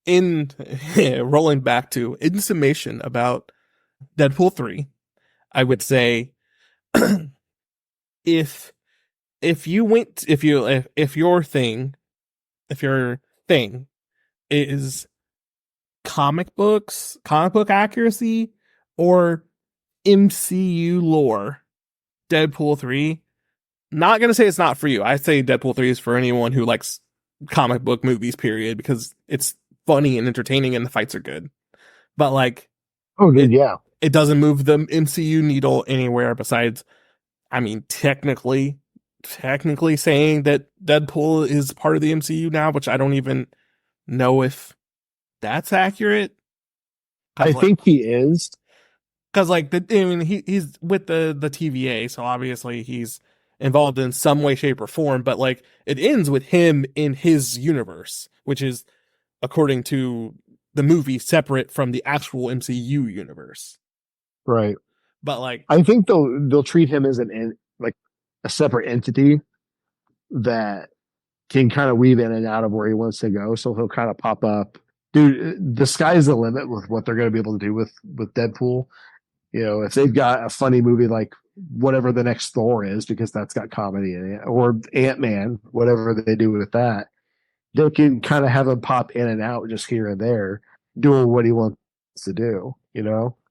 in rolling back to, in summation about Deadpool 3, I would say if your thing is comic book accuracy or MCU lore, Deadpool 3, not gonna say it's not for you. I say Deadpool 3 is for anyone who likes comic book movies, period, because it's funny and entertaining and the fights are good. But like, it doesn't move the MCU needle anywhere besides, I mean, technically saying that Deadpool is part of the MCU now, which I don't even know if that's accurate. I think he is. Because like, he's with the TVA, so obviously he's involved in some way, shape, or form, but like, it ends with him in his universe, which is, according to the movie, separate from the actual MCU universe. Right. But like, I think they'll treat him as a separate entity that can kind of weave in and out of where he wants to go. So he'll kind of pop up. Dude, the sky's the limit with what they're going to be able to do with Deadpool. If they've got a funny movie like whatever the next Thor is, because that's got comedy in it, or Ant-Man, whatever they do with that, they can kind of have him pop in and out just here and there, doing what he wants to do.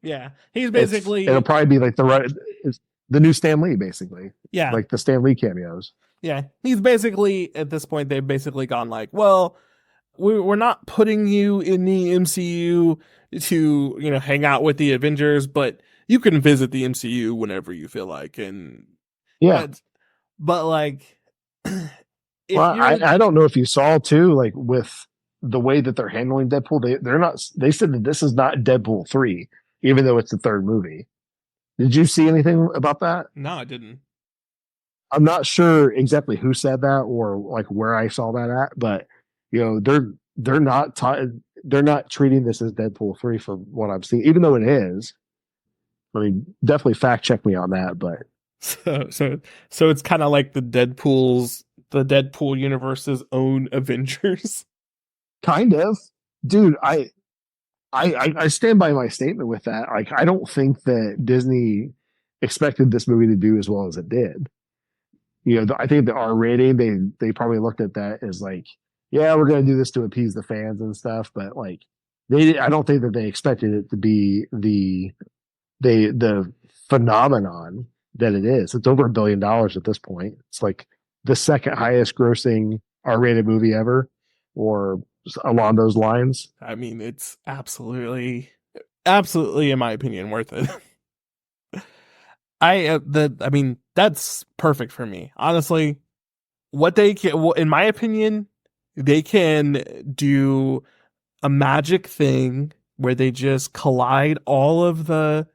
Yeah, he's basically. It'll probably be like the new Stan Lee, basically. Yeah, like the Stan Lee cameos. Yeah, he's basically, at this point, they've basically gone like, well, we're not putting you in the MCU to hang out with the Avengers, but you can visit the MCU whenever you feel like, and Yeah. but like, if Well, you're I don't know if you saw too, like with the way that they're handling Deadpool, they're not. They said that this is not Deadpool 3, even though it's the third movie. Did you see anything about that? no, I didn't. I'm not sure exactly who said that or like where I saw that at, but they're they're not treating this as Deadpool 3 for what I'm seeing, even though it is. I mean, definitely fact check me on that, but So it's kind of like the Deadpool universe's own Avengers. kind of, dude. I stand by my statement with that. Like, I don't think that Disney expected this movie to do as well as it did. I think the R rating, they probably looked at that as like, yeah, we're going to do this to appease the fans and stuff, but like, I don't think that they expected it to be the phenomenon that it is. It's over $1 billion at this point. It's like the second highest grossing R rated movie ever, or along those lines. I mean, it's absolutely, in my opinion, worth it. I mean, that's perfect for me. Honestly, what they can, well, in my opinion, they can do a magic thing where they just collide all of the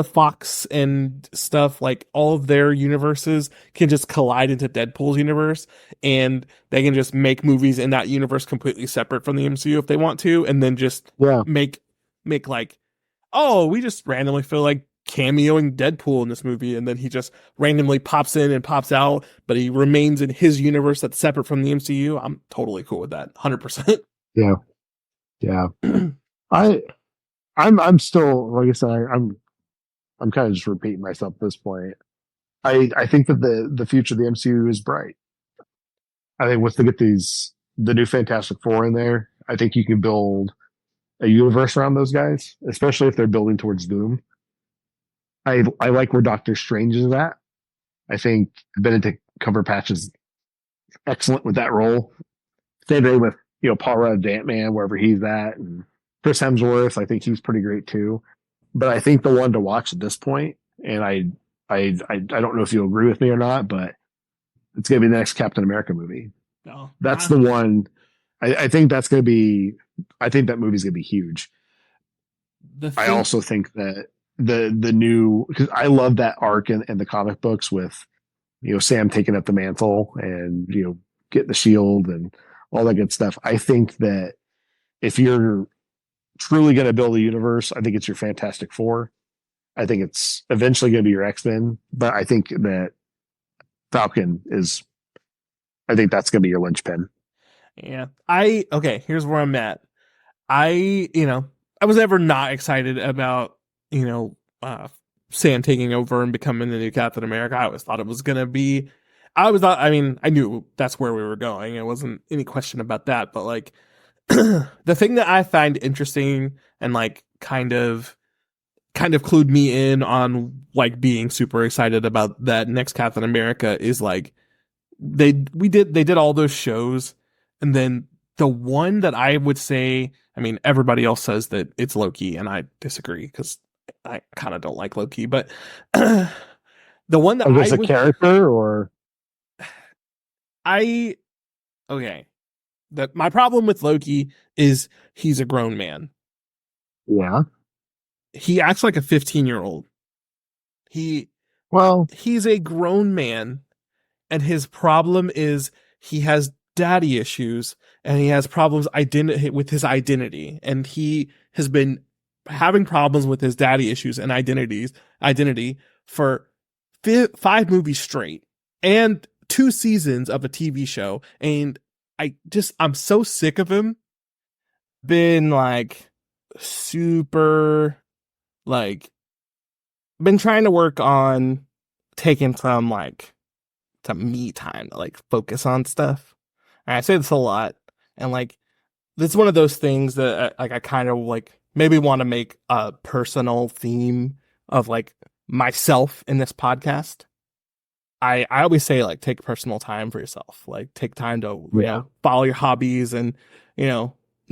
Fox and stuff, like all of their universes can just collide into Deadpool's universe, and they can just make movies in that universe completely separate from the MCU if they want to, and then just make like, oh, we just randomly feel like cameoing Deadpool in this movie, and then he just randomly pops in and pops out, but he remains in his universe that's separate from the MCU. I'm totally cool with that, 100%. Yeah, yeah. I'm still, like I said, I'm kind of just repeating myself at this point. I think that the future of the MCU is bright. I think once they get the new Fantastic Four in there, I think you can build a universe around those guys, especially if they're building towards Doom. I like where Doctor Strange is at. I think Benedict Cumberbatch is excellent with that role. Same way with Paul Rudd, Ant-Man, wherever he's at, and Chris Hemsworth. I think he's pretty great too. But I think the one to watch at this point, and I don't know if you'll agree with me or not, but it's going to be the next Captain America movie. No, that's the one. I think that's going to be. I think that movie's going to be huge. I also think that the new, because I love that arc in the comic books with Sam taking up the mantle and getting the shield and all that good stuff. I think that if you're truly going to build a universe, I think it's your Fantastic Four. I think it's eventually going to be your X-Men, but I think that Falcon is. I think that's going to be your linchpin. Yeah. Okay, here's where I'm at. I was never not excited about, Sam taking over and becoming the new Captain America. I always thought it was going to be, I knew that's where we were going. It wasn't any question about that. But like, the thing that I find interesting and like kind of clued me in on like being super excited about that next Captain America is like, they did all those shows, and then the one that I would say, I mean, everybody else says that it's Loki, and I disagree because I kind of don't like Loki, but the one that as a character, or okay, that my problem with Loki is he's a grown man. Yeah, he acts like a 15-year-old. He's a grown man, and his problem is he has daddy issues, and he has problems with his identity, and he has been having problems with his daddy issues and identity for 5 movies straight and 2 seasons of a TV show, and I'm so sick of him. Been like super like been trying to work on taking some like some me time to like focus on stuff. And I say this a lot, and like this is one of those things that I kind of like maybe want to make a personal theme of like myself in this podcast. I always say like take personal time for yourself, like take time to follow your hobbies and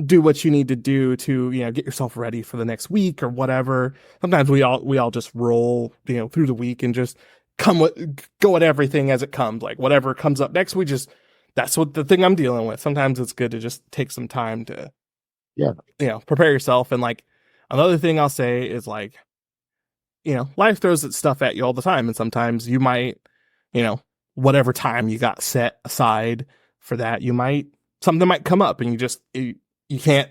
do what you need to do to, get yourself ready for the next week or whatever. Sometimes we all just roll, through the week and just go at everything as it comes. Like whatever comes up next, that's what the thing I'm dealing with. Sometimes it's good to just take some time to, prepare yourself. And like another thing I'll say is like, life throws its stuff at you all the time. And sometimes you might, whatever time you got set aside for that, something might come up and you can't,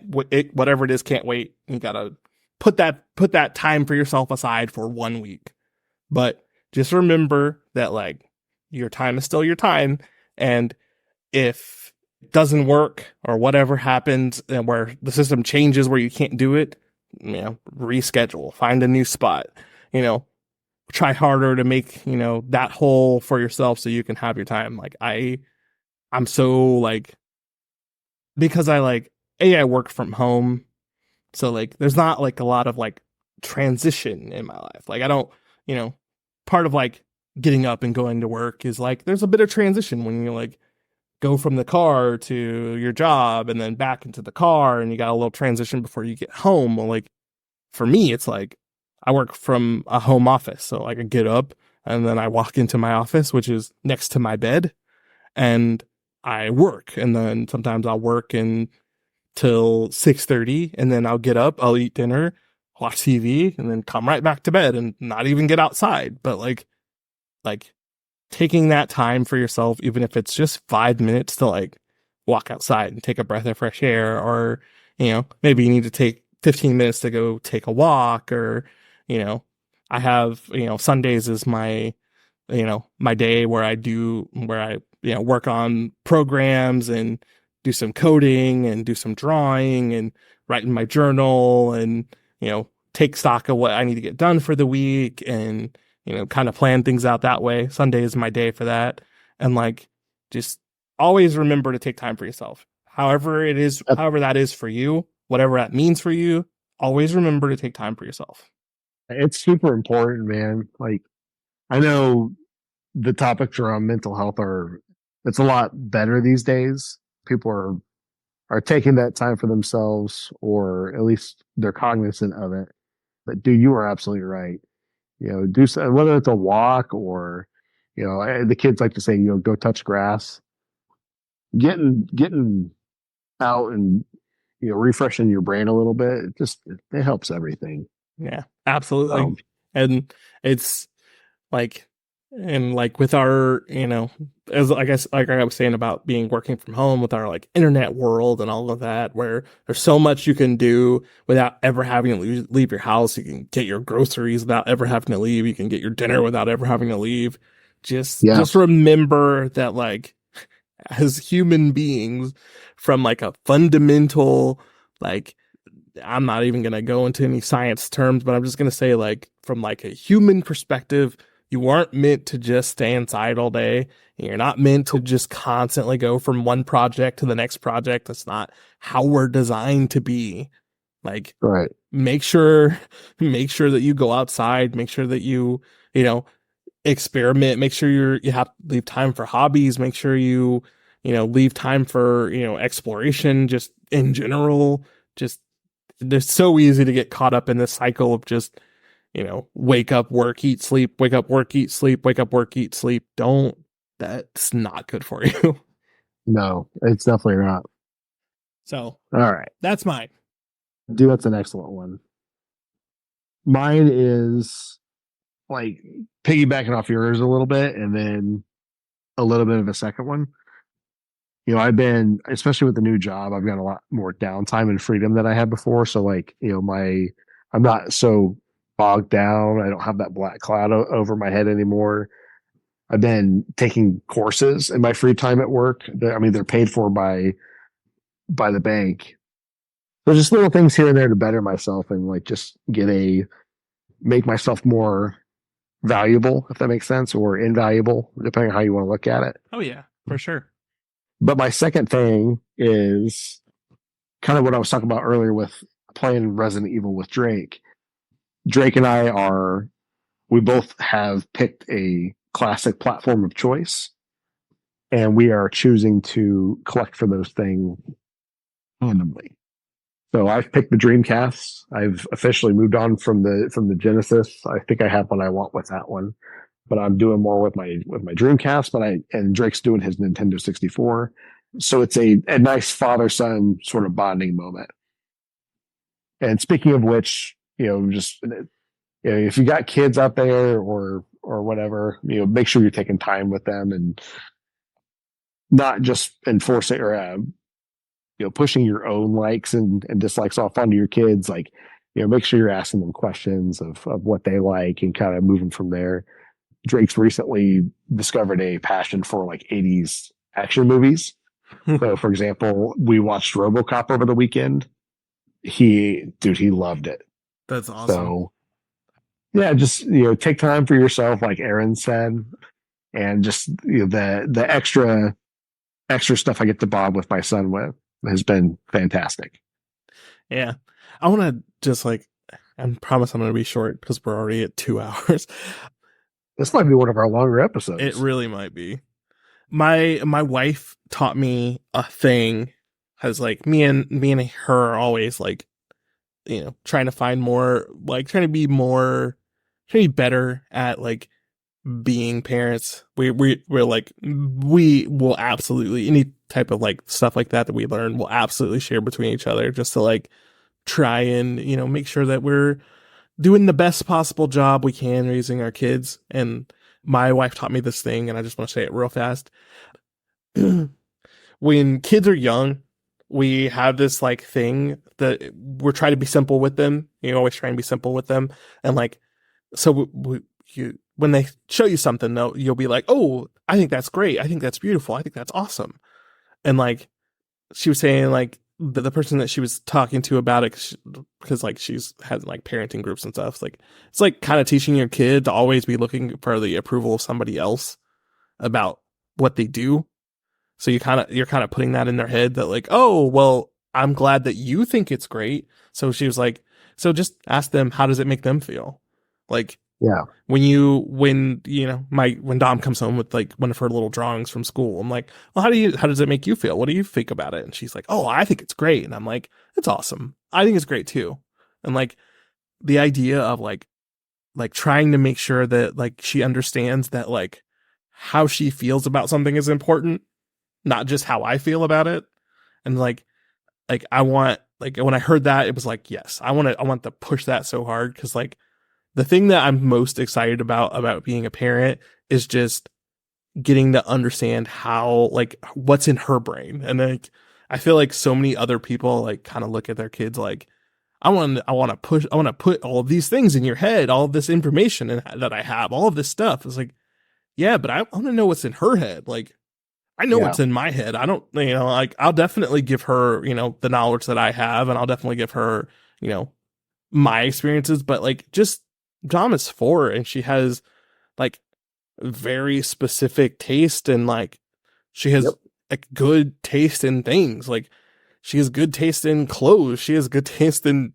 whatever it is, can't wait. You gotta put that time for yourself aside for 1 week. But just remember that like your time is still your time. And if it doesn't work or whatever happens and where the system changes where you can't do it, reschedule, find a new spot, try harder to make, that hole for yourself so you can have your time. Like I'm so like, because I work from home. So like, there's not like a lot of like transition in my life. Like I don't, part of like getting up and going to work is like, there's a bit of transition when you like go from the car to your job and then back into the car and you got a little transition before you get home. Well, like for me, it's like I work from a home office. So like I get up and then I walk into my office, which is next to my bed, and I work. And then sometimes I'll work till 6:30 and then I'll get up, I'll eat dinner, watch TV, and then come right back to bed and not even get outside. But like taking that time for yourself, even if it's just 5 minutes to like walk outside and take a breath of fresh air, or, maybe you need to take 15 minutes to go take a walk, or, I have, Sundays is my, my day where I work on programs and do some coding and do some drawing and write in my journal and, take stock of what I need to get done for the week and, kind of plan things out that way. Sunday is my day for that. And like, just always remember to take time for yourself. However that is for you, whatever that means for you, always remember to take time for yourself. It's super important, man. Like, I know the topics around mental health it's a lot better these days. People are taking that time for themselves, or at least they're cognizant of it. But dude, you are absolutely right. Do whether it's a walk or, the kids like to say, go touch grass. Getting out and refreshing your brain a little bit. It helps everything. Yeah, absolutely. And it's like, and like with our, as I guess, like I was saying about working from home with our like internet world and all of that, where there's so much you can do without ever having to leave your house. You can get your groceries without ever having to leave. You can get your dinner without ever having to leave. Just remember that like, as human beings, from like a fundamental, like, I'm not even going to go into any science terms, but I'm just going to say like, from like a human perspective, you aren't meant to just stay inside all day. You're not meant to just constantly go from one project to the next project. That's not how we're designed to be. Like, right. Make sure that you go outside, make sure that you, experiment, make sure you have leave time for hobbies, make sure you leave time for, exploration, just in general. Just, it's so easy to get caught up in this cycle of just, wake up, work, eat, sleep, wake up, work, eat, sleep, wake up, work, eat, sleep. That's not good for you. No, it's definitely not. So, all right. That's mine. Dude, that's an excellent one. Mine is like piggybacking off yours a little bit and then a little bit of a second one. I've been, especially with the new job, I've got a lot more downtime and freedom than I had before. So like, I'm not so bogged down. I don't have that black cloud over my head anymore. I've been taking courses in my free time at work. They're paid for by the bank. So just little things here and there to better myself and like just make myself more valuable, if that makes sense, or invaluable, depending on how you want to look at it. Oh yeah, for sure. But my second thing is kind of what I was talking about earlier with playing Resident Evil with Drake. Drake and we both have picked a classic platform of choice, and we are choosing to collect for those things randomly. So I've picked the Dreamcast. I've officially moved on from the Genesis. I think I have what I want with that one, but I'm doing more with my Dreamcast. And Drake's doing his Nintendo 64. So it's a nice father son sort of bonding moment. And speaking of which, just if you got kids out there or whatever, make sure you're taking time with them and not just enforcing or pushing your own likes and dislikes off onto your kids. Like, make sure you're asking them questions of what they like and kind of moving from there. Drake's recently discovered a passion for like 80s action movies. So, for example, we watched RoboCop over the weekend. He loved it. That's awesome. So, yeah, just take time for yourself, like Aaron said, and just the extra stuff I get to bob with my son with has been fantastic. Yeah, I want to just I promise I'm going to be short because we're already at 2 hours. This might be one of our longer episodes. It really might be. My wife taught me a thing. Has me and her are always trying to find more, trying to be better at being parents. We're we will absolutely, any type of stuff like that we learn, we'll absolutely share between each other just to try and make sure that we're doing the best possible job we can raising our kids. And my wife taught me this thing, and I just want to say it real fast. When kids are young, we have this thing that we're trying to be simple with them. Always trying to be simple with them. And so when they show you something, though, you'll be like, oh, I think that's great. I think that's beautiful. I think that's awesome. And she was saying the person that she was talking to about it, because she's has parenting groups and stuff. It's kind of teaching your kid to always be looking for the approval of somebody else about what they do. So you're kind of putting that in their head that oh, well, I'm glad that you think it's great. So she was so just ask them, how does it make them feel? Yeah. When Dom comes home with one of her little drawings from school, I'm well, how does it make you feel? What do you think about it? And she's oh, I think it's great. And I'm it's awesome. I think it's great too. And the idea of trying to make sure that she understands that how she feels about something is important, not just how I feel about it. And I want, when I heard that, it was yes, I want to push that so hard. Cause the thing that I'm most excited about being a parent is just getting to understand how, what's in her brain. And I feel so many other people kind of look at their kids I want to put all of these things in your head, all of this information that I have, all of this stuff. It's yeah, but I want to know what's in her head. I know what's in my head. I don't, I'll definitely give her, the knowledge that I have, and I'll definitely give her, my experiences, but just Dom is 4 and she has very specific taste, and she has good taste in things. She has good taste in clothes. She has good taste in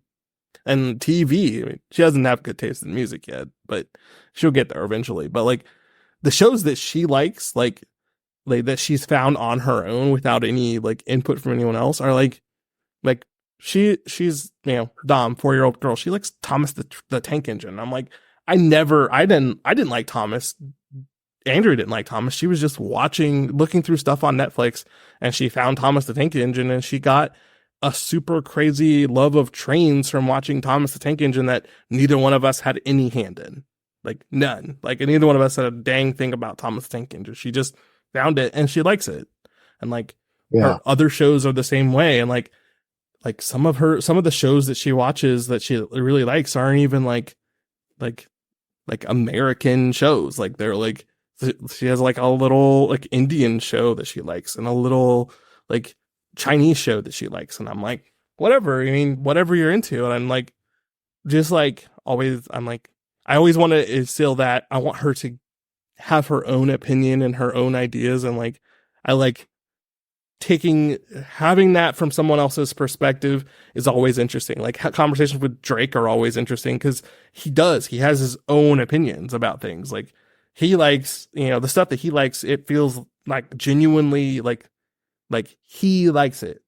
TV. I mean, she doesn't have good taste in music yet, but she'll get there eventually. But the shows that she likes, that she's found on her own without any input from anyone else are she's Dom, 4-year-old girl, she likes Thomas the Tank Engine. I'm I didn't like Thomas. Andrew didn't like Thomas. She was just looking through stuff on Netflix, and she found Thomas the Tank Engine, and she got a super crazy love of trains from watching Thomas the Tank Engine that neither one of us had any hand in. None. Neither one of us said a dang thing about Thomas the Tank Engine. She just found it and she likes it. And her other shows are the same way. And some of the shows that she watches that she really likes aren't even like American shows. They're she has a little Indian show that she likes, and a little Chinese show that she likes. And I'm whatever. I mean, whatever you're into. And I'm just always, I always want to instill that. I want her to have her own opinion and her own ideas. And I having that from someone else's perspective is always interesting. Conversations with Drake are always interesting because he has his own opinions about things. He likes, the stuff that he likes, it feels genuinely he likes it.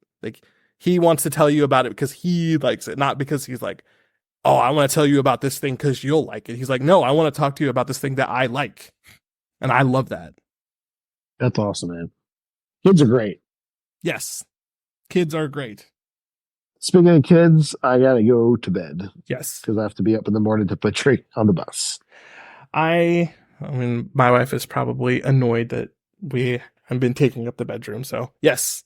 he wants to tell you about it because he likes it, not because he's like, oh, I want to tell you about this thing because you'll like it. He's like, no, I want to talk to you about this thing that I like. And I love that. That's awesome, man. Kids are great. Yes. Kids are great. Speaking of kids, I gotta go to bed Yes. because I have to be up in the morning to put Drake on the bus. I mean, my wife is probably annoyed that we have been taking up the bedroom. So, yes.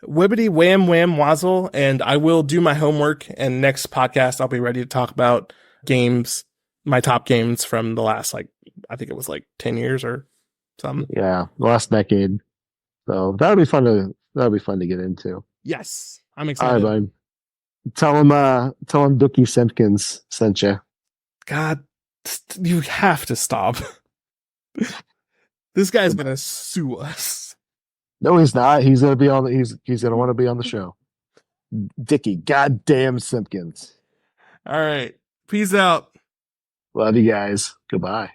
Wibbity wham wham wazzle. And I will do my homework. And next podcast, I'll be ready to talk about games, my top games from the last, like, I think it was like 10 years or something. Yeah, the last decade. So that'll be fun to get into. Yes. I'm All excited. right, bud. Tell him Dickie Simpkins sent you. God, you have to stop. This guy's going to sue us. No, he's not. He's gonna be on. He's gonna want to be on the show. Dickie, goddamn Simpkins. All right. Peace out. Love you guys. Goodbye.